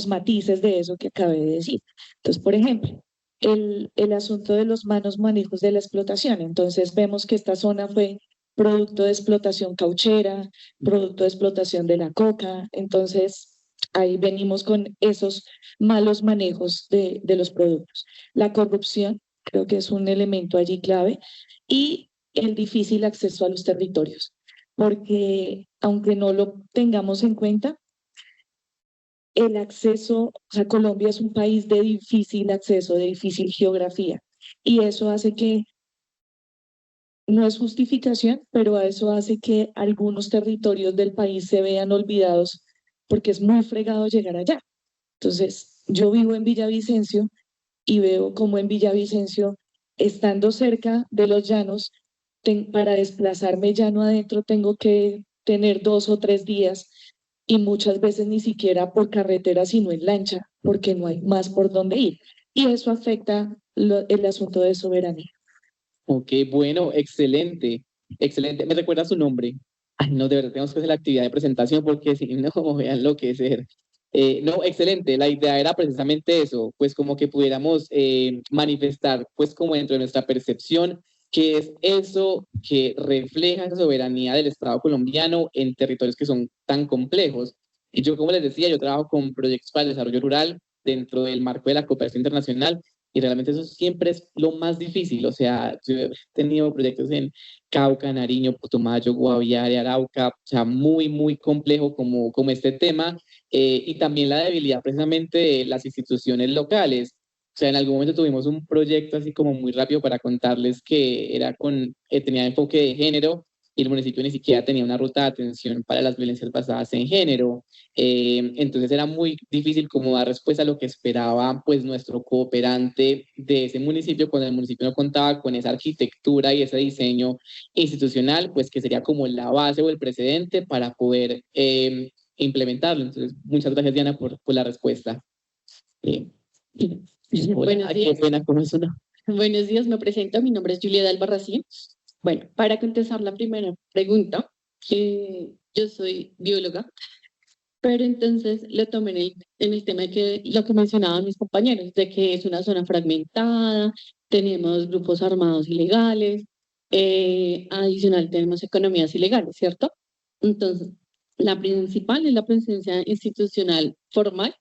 Speaker 3: matices de eso que acabé de decir. Entonces, por ejemplo, el asunto de los malos manejos de la explotación. Entonces, vemos que esta zona fue producto de explotación cauchera, producto de explotación de la coca. Entonces, ahí venimos con esos malos manejos de los productos. La corrupción, creo que es un elemento allí clave, y el difícil acceso a los territorios, porque aunque no lo tengamos en cuenta, el acceso, o sea, Colombia es un país de difícil acceso, de difícil geografía, y eso hace que no es justificación, pero a eso hace que algunos territorios del país se vean olvidados porque es muy fregado llegar allá. Entonces, yo vivo en Villavicencio y veo como en Villavicencio, estando cerca de los llanos, para desplazarme llano adentro tengo que tener 2 o 3 días y muchas veces ni siquiera por carretera, sino en lancha, porque no hay más por dónde ir. Y eso afecta el asunto de soberanía.
Speaker 1: Ok, bueno, excelente, excelente. ¿Me recuerda su nombre? Ay, no, de verdad, tenemos que hacer la actividad de presentación porque si no, me voy a enloquecer. No, excelente. La idea era precisamente eso, pues como que pudiéramos manifestar, pues como dentro de nuestra percepción, qué es eso que refleja esa soberanía del Estado colombiano en territorios que son tan complejos. Y yo, como les decía, yo trabajo con proyectos para el desarrollo rural dentro del marco de la cooperación internacional y realmente eso siempre es lo más difícil. O sea, yo he tenido proyectos en Cauca, Nariño, Putumayo, Guaviare, Arauca, o sea, muy, muy complejo como este tema y también la debilidad precisamente de las instituciones locales. O sea, en algún momento tuvimos un proyecto así como muy rápido para contarles que era tenía enfoque de género y el municipio ni siquiera tenía una ruta de atención para las violencias basadas en género. Entonces era muy difícil como dar respuesta a lo que esperaba pues nuestro cooperante de ese municipio cuando el municipio no contaba con esa arquitectura y ese diseño institucional, pues que sería como la base o el precedente para poder implementarlo. Entonces, muchas gracias Diana por la respuesta.
Speaker 5: Buenos días.
Speaker 1: Qué pena, ¿cómo es una?
Speaker 5: Buenos días, me presento, mi nombre es Julieta Albarracín. Bueno, para contestar la primera pregunta, yo soy bióloga, pero entonces lo tomé en el tema de que lo que mencionaban mis compañeros, de que es una zona fragmentada, tenemos grupos armados ilegales, adicional tenemos economías ilegales, ¿cierto? Entonces, la principal es la presencia institucional formal,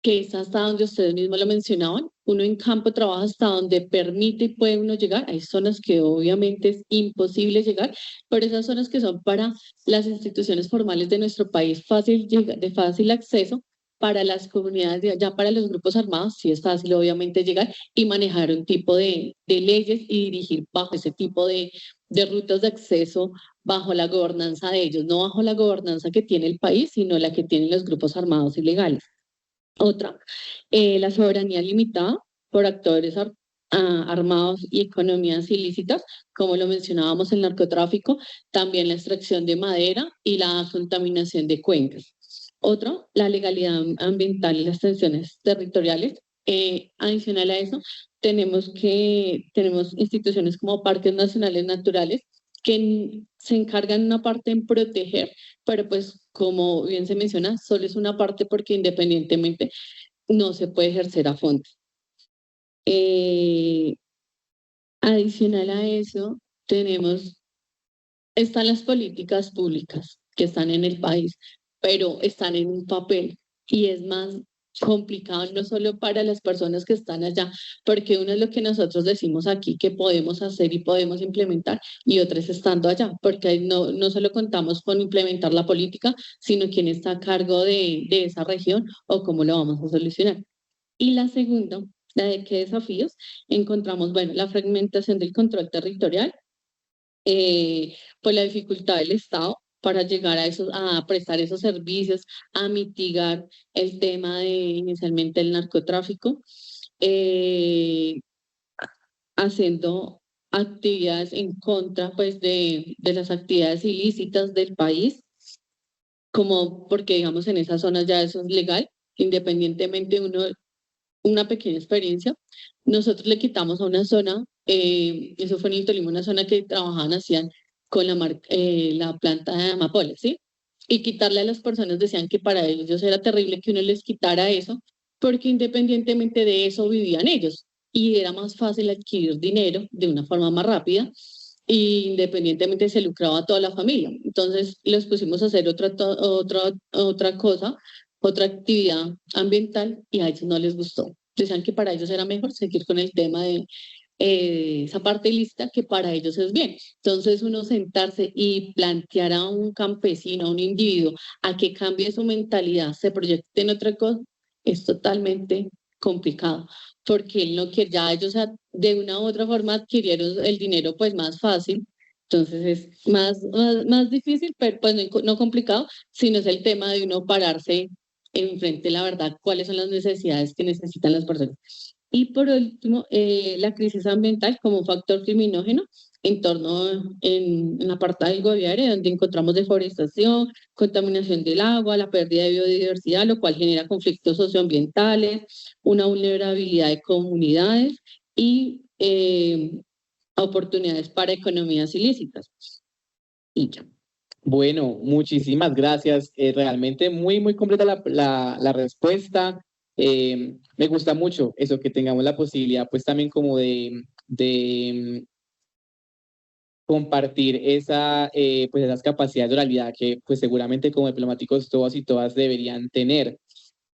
Speaker 5: que es hasta donde ustedes mismos lo mencionaban. Uno en campo trabaja hasta donde permite y puede uno llegar. Hay zonas que obviamente es imposible llegar, pero esas zonas que son para las instituciones formales de nuestro país de fácil acceso, para las comunidades de allá, para los grupos armados, sí es fácil obviamente llegar y manejar un tipo de leyes y dirigir bajo ese tipo de rutas de acceso bajo la gobernanza de ellos, no bajo la gobernanza que tiene el país, sino la que tienen los grupos armados ilegales. Otra, la soberanía limitada por actores armados y economías ilícitas, como lo mencionábamos, el narcotráfico, también la extracción de madera y la contaminación de cuencas. Otro, la legalidad ambiental y las tensiones territoriales. Adicional a eso, tenemos instituciones como parques nacionales naturales que se encargan una parte en proteger, pero pues como bien se menciona, solo es una parte porque independientemente no se puede ejercer a fondo. Adicional a eso, están las políticas públicas que están en el país, pero están en un papel y es más complicado no solo para las personas que están allá, porque uno es lo que nosotros decimos aquí que podemos hacer y podemos implementar y otra es estando allá, porque no solo contamos con implementar la política, sino quién está a cargo de esa región o cómo lo vamos a solucionar. Y la segunda, la de qué desafíos encontramos, bueno, la fragmentación del control territorial, pues la dificultad del Estado para llegar a prestar esos servicios, a mitigar el tema de inicialmente el narcotráfico, haciendo actividades en contra pues de las actividades ilícitas del país, como porque digamos en esas zonas ya eso es legal, independientemente una pequeña experiencia. Nosotros le quitamos a una zona, eso fue en el Tolima, una zona que trabajaban, hacían con la planta de amapola, ¿sí? Y quitarle a las personas decían que para ellos era terrible que uno les quitara eso, porque independientemente de eso vivían ellos y era más fácil adquirir dinero de una forma más rápida y independientemente se lucraba toda la familia. Entonces les pusimos a hacer otra cosa, otra actividad ambiental y a ellos no les gustó. Decían que para ellos era mejor seguir con el tema de esa parte lista que para ellos es bien. Entonces uno sentarse y plantear a un campesino, a un individuo, a que cambie su mentalidad, se proyecte en otra cosa, es totalmente complicado, porque él no quiere, ya ellos de una u otra forma adquirieron el dinero pues más fácil Entonces es más difícil, pero pues no complicado, sino es el tema de uno pararse enfrente de la verdad, cuáles son las necesidades que necesitan las personas. Y por último, la crisis ambiental como un factor criminógeno en torno en la parte del Guaviare, donde encontramos deforestación, contaminación del agua, la pérdida de biodiversidad, lo cual genera conflictos socioambientales, una vulnerabilidad de comunidades y oportunidades para economías ilícitas. Y ya.
Speaker 1: Bueno, muchísimas gracias. Realmente muy completa la respuesta. Me gusta mucho eso, que tengamos la posibilidad pues también como de compartir pues esas capacidades de oralidad que pues seguramente como diplomáticos todos y todas deberían tener.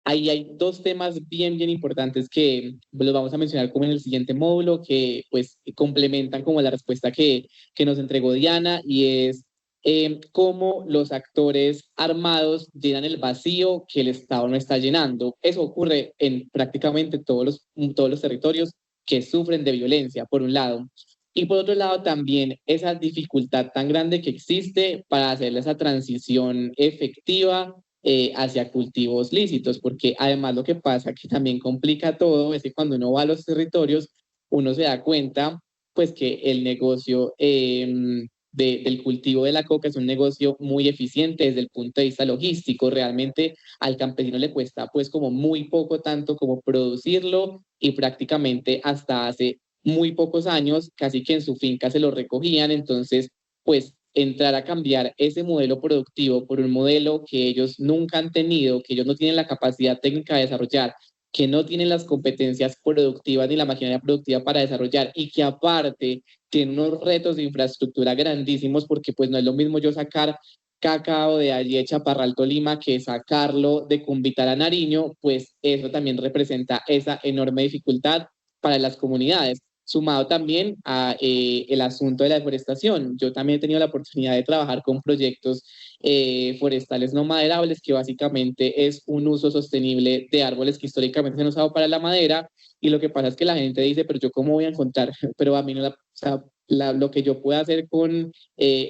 Speaker 1: Ahí hay dos temas bien importantes que los vamos a mencionar como en el siguiente módulo, que pues complementan como la respuesta que nos entregó Diana, y es cómo los actores armados llenan el vacío que el Estado no está llenando. Eso ocurre en prácticamente todos los territorios que sufren de violencia, por un lado. Y por otro lado, también esa dificultad tan grande que existe para hacer esa transición efectiva hacia cultivos lícitos, porque además lo que pasa que también complica todo es que cuando uno va a los territorios, uno se da cuenta pues que el negocio del cultivo de la coca es un negocio muy eficiente desde el punto de vista logístico. Realmente al campesino le cuesta pues como muy poco, tanto como producirlo, y prácticamente hasta hace muy pocos años casi que en su finca se lo recogían. Entonces pues entrar a cambiar ese modelo productivo por un modelo que ellos nunca han tenido, que ellos no tienen la capacidad técnica de desarrollar, que no tienen las competencias productivas ni la maquinaria productiva para desarrollar, y que aparte tienen unos retos de infraestructura grandísimos, porque pues no es lo mismo yo sacar cacao de allí de Chaparral, Tolima, que sacarlo de Cumbital a Nariño. Pues eso también representa esa enorme dificultad para las comunidades, sumado también a el asunto de la deforestación. Yo también he tenido la oportunidad de trabajar con proyectos forestales no maderables, que básicamente es un uso sostenible de árboles que históricamente se han usado para la madera, y lo que pasa es que la gente dice, pero yo cómo voy a encontrar, pero a mí no o sea, lo que yo pueda hacer con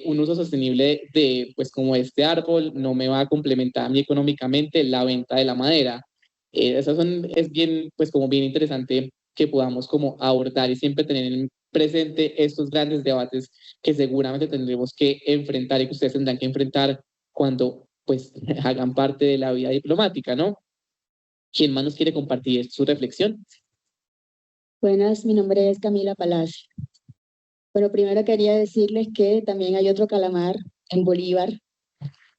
Speaker 1: un uso sostenible de, pues como este árbol, no me va a complementar a mí económicamente la venta de la madera. Es bien, pues como bien interesante que podamos como abordar y siempre tener presente estos grandes debates que seguramente tendremos que enfrentar y que ustedes tendrán que enfrentar cuando pues hagan parte de la vida diplomática, ¿no? ¿Quién más nos quiere compartir su reflexión?
Speaker 6: Buenas, mi nombre es Camila Palacio. Bueno, primero quería decirles que también hay otro calamar en Bolívar,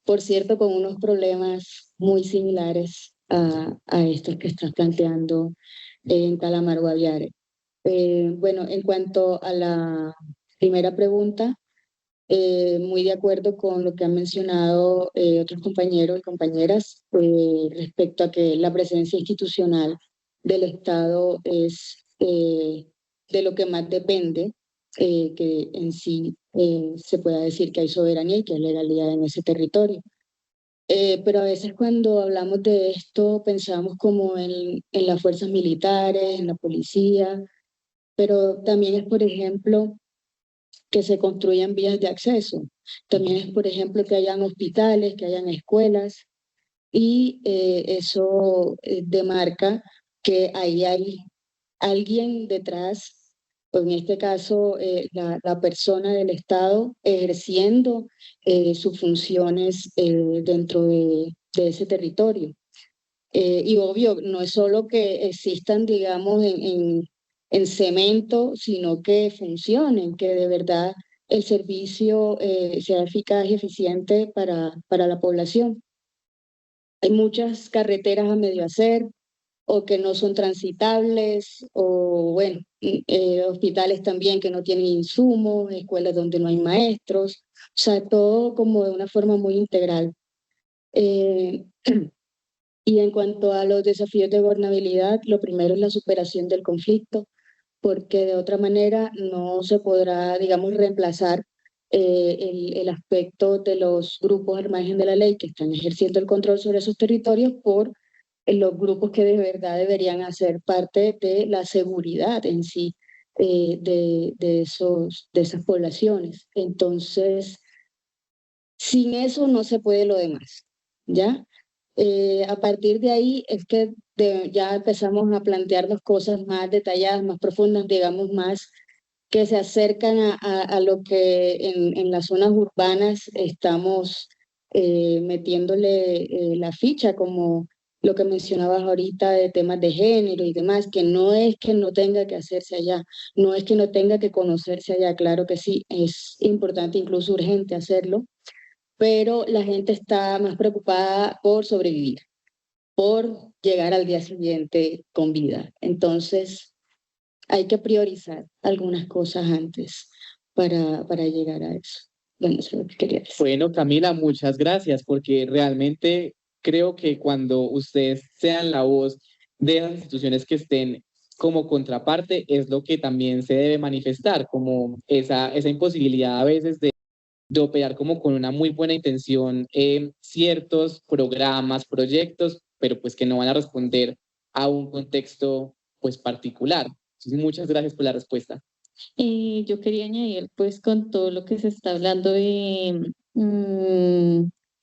Speaker 6: por cierto, con unos problemas muy similares a estos que estás planteando en Calamar Guaviare. Bueno, en cuanto a la primera pregunta, muy de acuerdo con lo que han mencionado otros compañeros y compañeras respecto a que la presencia institucional del Estado es de lo que más depende, que en sí se pueda decir que hay soberanía y que hay legalidad en ese territorio. Pero a veces cuando hablamos de esto pensamos como en las fuerzas militares, en la policía, pero también es, por ejemplo, que se construyan vías de acceso. También es, por ejemplo, que hayan hospitales, que hayan escuelas, y eso demarca que ahí hay alguien detrás, o en este caso la persona del Estado ejerciendo sus funciones dentro de ese territorio. Y obvio, no es solo que existan, digamos, en cemento, sino que funcionen, que de verdad el servicio sea eficaz y eficiente para la población. Hay muchas carreteras a medio hacer o que no son transitables, o bueno, hospitales también que no tienen insumos, escuelas donde no hay maestros, o sea, todo como de una forma muy integral. Y en cuanto a los desafíos de gobernabilidad, lo primero es la superación del conflicto, porque de otra manera no se podrá, digamos, reemplazar el aspecto de los grupos al margen de la ley que están ejerciendo el control sobre esos territorios por los grupos que de verdad deberían hacer parte de la seguridad en sí de esas poblaciones. Entonces, sin eso no se puede lo demás, ¿ya? A partir de ahí es que ya empezamos a plantearnos cosas más detalladas, más profundas, digamos, más que se acercan a lo que en las zonas urbanas estamos metiéndole la ficha, como lo que mencionabas ahorita de temas de género y demás, que no es que no tenga que hacerse allá, no es que no tenga que conocerse allá, claro que sí, es importante, incluso urgente hacerlo, pero la gente está más preocupada por sobrevivir, por llegar al día siguiente con vida. Entonces, hay que priorizar algunas cosas antes para llegar a eso. Bueno, eso es lo que quería decir.
Speaker 1: Bueno, Camila, muchas gracias, porque realmente creo que cuando ustedes sean la voz de las instituciones que estén como contraparte, es lo que también se debe manifestar, como esa imposibilidad a veces de operar como con una muy buena intención ciertos programas, proyectos, pero pues que no van a responder a un contexto pues particular. Entonces, muchas gracias por la respuesta.
Speaker 5: Yo quería añadir, pues, con todo lo que se está hablando de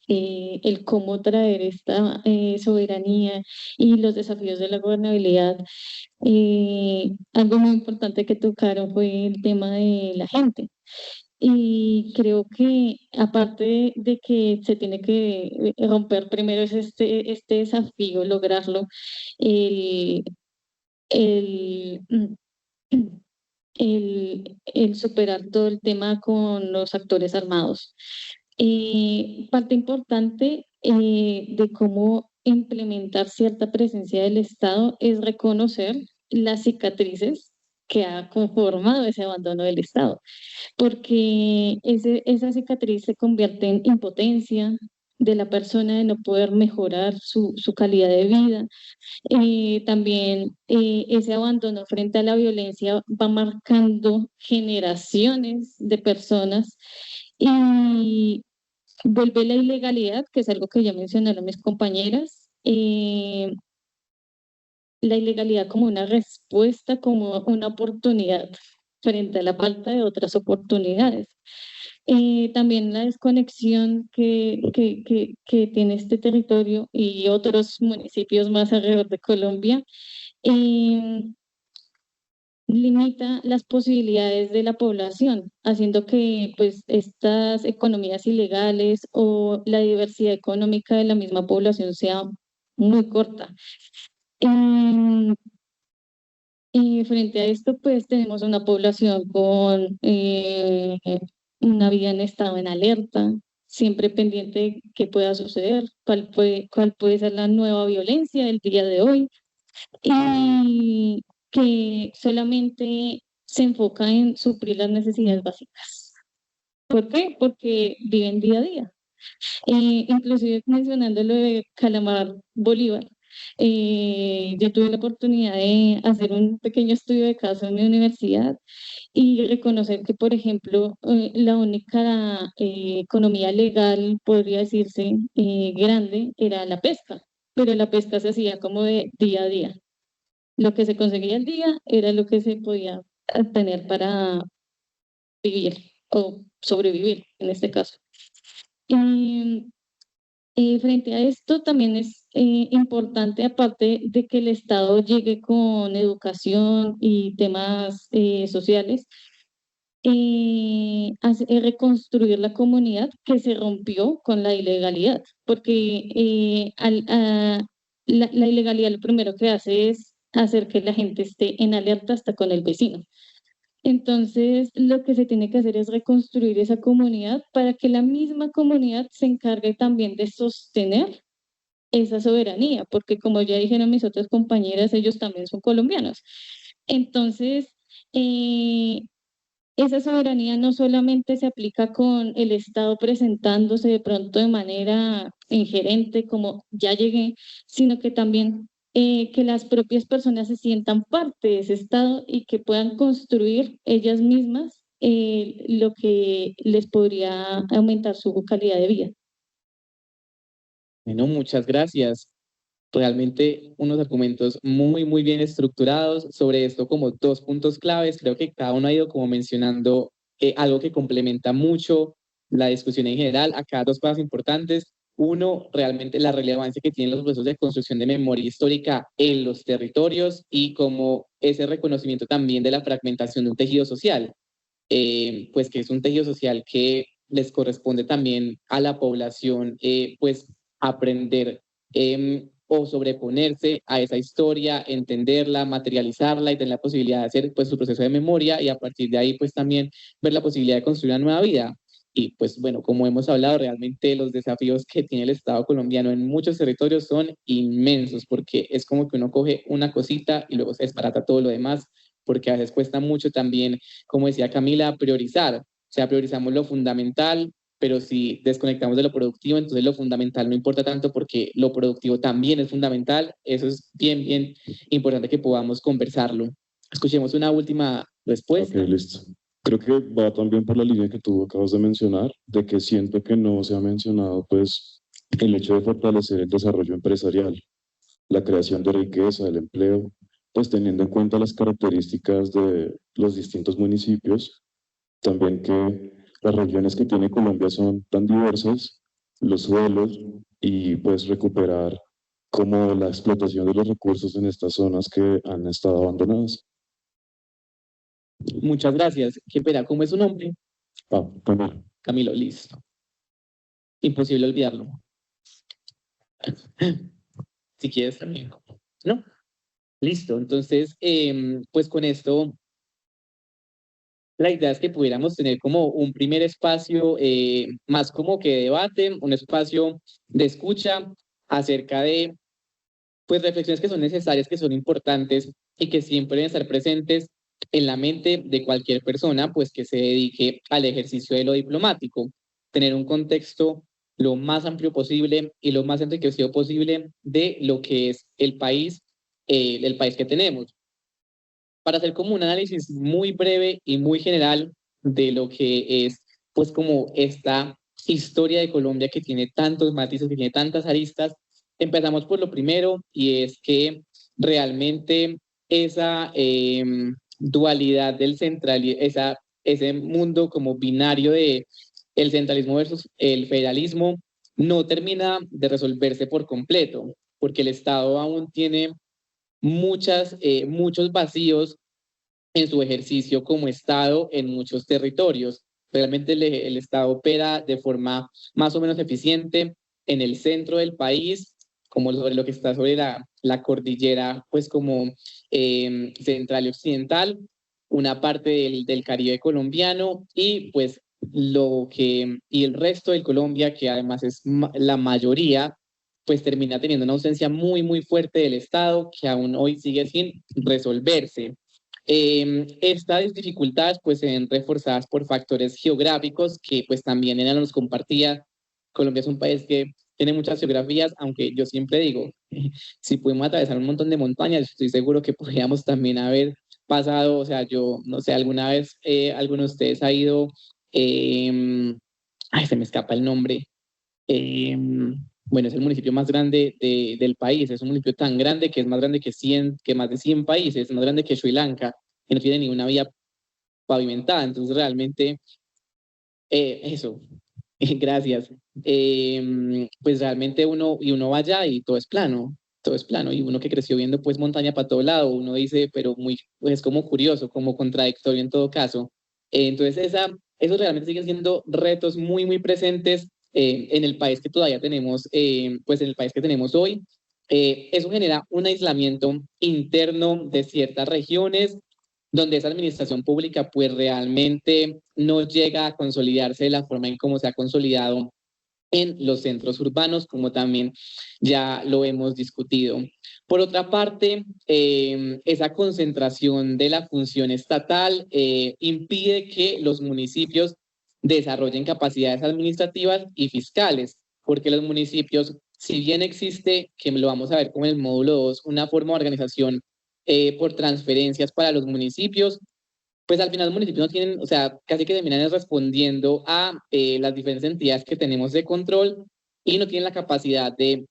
Speaker 5: el cómo traer esta soberanía y los desafíos de la gobernabilidad, algo muy importante que tocaron fue el tema de la gente. Y creo que aparte de que se tiene que romper primero es este desafío, lograrlo, el, el, el superar todo el tema con los actores armados. Parte importante de cómo implementar cierta presencia del Estado es reconocer las cicatrices que ha conformado ese abandono del Estado, porque esa cicatriz se convierte en impotencia de la persona de no poder mejorar su calidad de vida. También ese abandono frente a la violencia va marcando generaciones de personas y vuelve la ilegalidad, que es algo que ya mencionaron mis compañeras, la ilegalidad como una respuesta, como una oportunidad frente a la falta de otras oportunidades. También la desconexión que tiene este territorio y otros municipios más alrededor de Colombia eh, limita las posibilidades de la población, haciendo que pues estas economías ilegales o la diversidad económica de la misma población sea muy corta. Em, y frente a esto, pues tenemos una población con una vida en estado en alerta, siempre pendiente de qué pueda suceder, cuál puede ser la nueva violencia del día de hoy, y que solamente se enfoca en suplir las necesidades básicas. ¿Por qué? Porque viven día a día. Inclusive mencionando lo de Calamar Bolívar, yo tuve la oportunidad de hacer un pequeño estudio de caso en mi universidad y reconocer que, por ejemplo, la única economía legal, podría decirse, grande, era la pesca, pero la pesca se hacía como de día a día. Lo que se conseguía al día era lo que se podía tener para vivir o sobrevivir en este caso. Frente a esto también es importante, aparte de que el Estado llegue con educación y temas sociales, reconstruir la comunidad que se rompió con la ilegalidad, porque la ilegalidad lo primero que hace es hacer que la gente esté en alerta hasta con el vecino. Entonces, lo que se tiene que hacer es reconstruir esa comunidad para que la misma comunidad se encargue también de sostener esa soberanía, porque como ya dijeron mis otras compañeras, ellos también son colombianos. Entonces, esa soberanía no solamente se aplica con el Estado presentándose de pronto de manera ingerente, como ya llegué, sino que también que las propias personas se sientan parte de ese Estado y que puedan construir ellas mismas lo que les podría aumentar su calidad de vida.
Speaker 1: Bueno, muchas gracias. realmente unos argumentos muy, muy bien estructurados sobre esto, como 2 puntos claves. Creo que cada uno ha ido como mencionando algo que complementa mucho la discusión en general. Acá 2 cosas importantes. Uno, realmente la relevancia que tienen los procesos de construcción de memoria histórica en los territorios y como ese reconocimiento también de la fragmentación de un tejido social, pues que es un tejido social que les corresponde también a la población, pues aprender o sobreponerse a esa historia, entenderla, materializarla y tener la posibilidad de hacer pues su proceso de memoria y a partir de ahí pues también ver la posibilidad de construir una nueva vida. Y pues bueno, como hemos hablado, realmente los desafíos que tiene el Estado colombiano en muchos territorios son inmensos, porque es como que uno coge una cosita y luego se desbarata todo lo demás, porque a veces cuesta mucho también, como decía Camila, priorizar. O sea, priorizamos lo fundamental, pero si desconectamos de lo productivo, entonces lo fundamental no importa tanto porque lo productivo también es fundamental. Eso es bien, bien importante que podamos conversarlo. Escuchemos una última respuesta.
Speaker 7: Ok, listo. Creo que va también por la línea que tú acabas de mencionar, de que siento que no se ha mencionado, pues, el hecho de fortalecer el desarrollo empresarial, la creación de riqueza, el empleo, pues teniendo en cuenta las características de los distintos municipios, también que las regiones que tiene Colombia son tan diversas, los suelos, y pues recuperar como la explotación de los recursos en estas zonas que han estado abandonadas.
Speaker 1: Muchas gracias. Qué pena, ¿cómo es su nombre?
Speaker 7: Camilo.
Speaker 1: Camilo, listo. Imposible olvidarlo. Si quieres también. ¿No? Listo. Entonces, pues con esto, la idea es que pudiéramos tener como un primer espacio más como que debate, un espacio de escucha acerca de pues reflexiones que son necesarias, que son importantes y que siempre deben estar presentes en la mente de cualquier persona pues que se dedique al ejercicio de lo diplomático. Tener un contexto lo más amplio posible y lo más enriquecido posible de lo que es el país que tenemos, para hacer como un análisis muy breve y muy general de lo que es, pues, como esta historia de Colombia que tiene tantos matices, que tiene tantas aristas. Empezamos por lo primero y es que realmente esa dualidad del ese mundo como binario de el centralismo versus el federalismo no termina de resolverse por completo, porque el Estado aún tiene muchos vacíos en su ejercicio como Estado en muchos territorios. Realmente el Estado opera de forma más o menos eficiente en el centro del país, como sobre lo que está sobre la cordillera, pues como central y occidental, una parte del Caribe colombiano y pues y el resto de Colombia, que además es la mayoría, pues termina teniendo una ausencia muy, muy fuerte del Estado que aún hoy sigue sin resolverse. Estas dificultades pues se ven reforzadas por factores geográficos que pues también Elena nos compartía. Colombia es un país que tiene muchas geografías, aunque yo siempre digo, si pudimos atravesar un montón de montañas, estoy seguro que podríamos también haber pasado, o sea, yo no sé, alguna vez alguno de ustedes ha ido, ay, se me escapa el nombre, bueno, es el municipio más grande del país, es un municipio tan grande que es más grande que más de 100 países, es más grande que Sri Lanka, que no tiene ninguna vía pavimentada, entonces realmente eso, gracias. Pues realmente uno va allá y todo es plano, y uno que creció viendo pues montaña para todo lado, uno dice, pero pues es como curioso, como contradictorio en todo caso. Entonces esos realmente siguen siendo retos muy, muy presentes en el país que todavía tenemos, pues en el país que tenemos hoy. Eso genera un aislamiento interno de ciertas regiones donde esa administración pública pues realmente no llega a consolidarse de la forma en cómo se ha consolidado en los centros urbanos, como también ya lo hemos discutido. Por otra parte, esa concentración de la función estatal impide que los municipios desarrollen capacidades administrativas y fiscales, porque los municipios, si bien existe, que lo vamos a ver como en el módulo 2, una forma de organización por transferencias para los municipios, pues al final los municipios no tienen, o sea, casi que terminan respondiendo a las diferentes entidades que tenemos de control y no tienen la capacidad de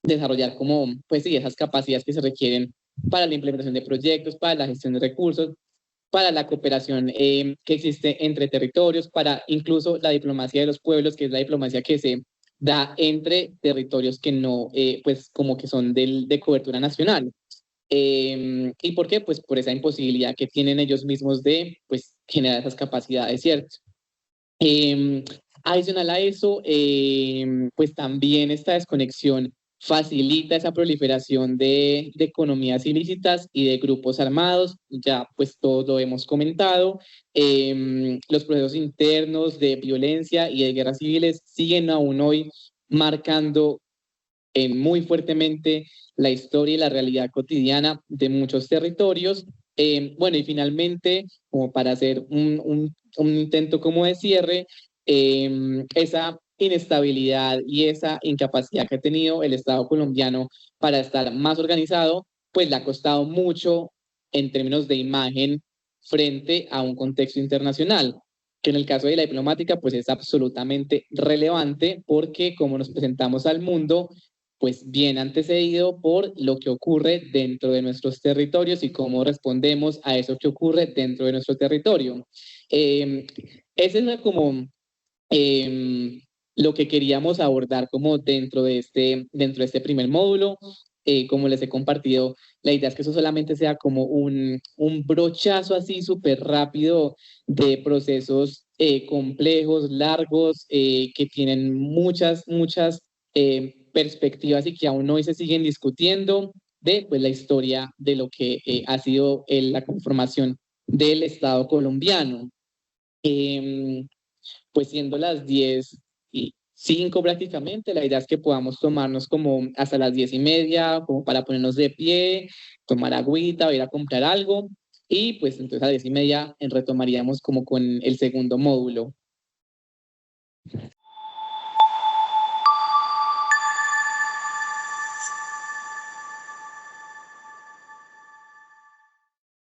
Speaker 1: desarrollar como, pues sí, esas capacidades que se requieren para la implementación de proyectos, para la gestión de recursos, para la cooperación que existe entre territorios, para incluso la diplomacia de los pueblos, que es la diplomacia que se da entre territorios que no, pues como que son de cobertura nacional. ¿Y por qué? Pues por esa imposibilidad que tienen ellos mismos de pues, generar esas capacidades, ¿cierto? Eh, Adicional a eso, pues también esta desconexión facilita esa proliferación de economías ilícitas y de grupos armados, ya pues todo lo hemos comentado. Los procesos internos de violencia y de guerras civiles siguen aún hoy marcando muy fuertemente la historia y la realidad cotidiana de muchos territorios. Bueno, y finalmente, como para hacer un intento como de cierre, esa inestabilidad y esa incapacidad que ha tenido el Estado colombiano para estar más organizado, pues le ha costado mucho en términos de imagen frente a un contexto internacional, que en el caso de la diplomática, pues es absolutamente relevante porque como nos presentamos al mundo, pues bien antecedido por lo que ocurre dentro de nuestros territorios y cómo respondemos a eso que ocurre dentro de nuestro territorio. Ese es como lo que queríamos abordar como dentro de este primer módulo. Como les he compartido, la idea es que eso solamente sea como un brochazo así súper rápido de procesos complejos, largos, que tienen muchas perspectivas y que aún hoy se siguen discutiendo de pues, la historia de lo que ha sido la conformación del Estado colombiano. Pues siendo las 10:05 prácticamente, la idea es que podamos tomarnos como hasta las 10:30, como para ponernos de pie, tomar agüita, o ir a comprar algo, y pues entonces a las 10:30 retomaríamos como con el segundo módulo.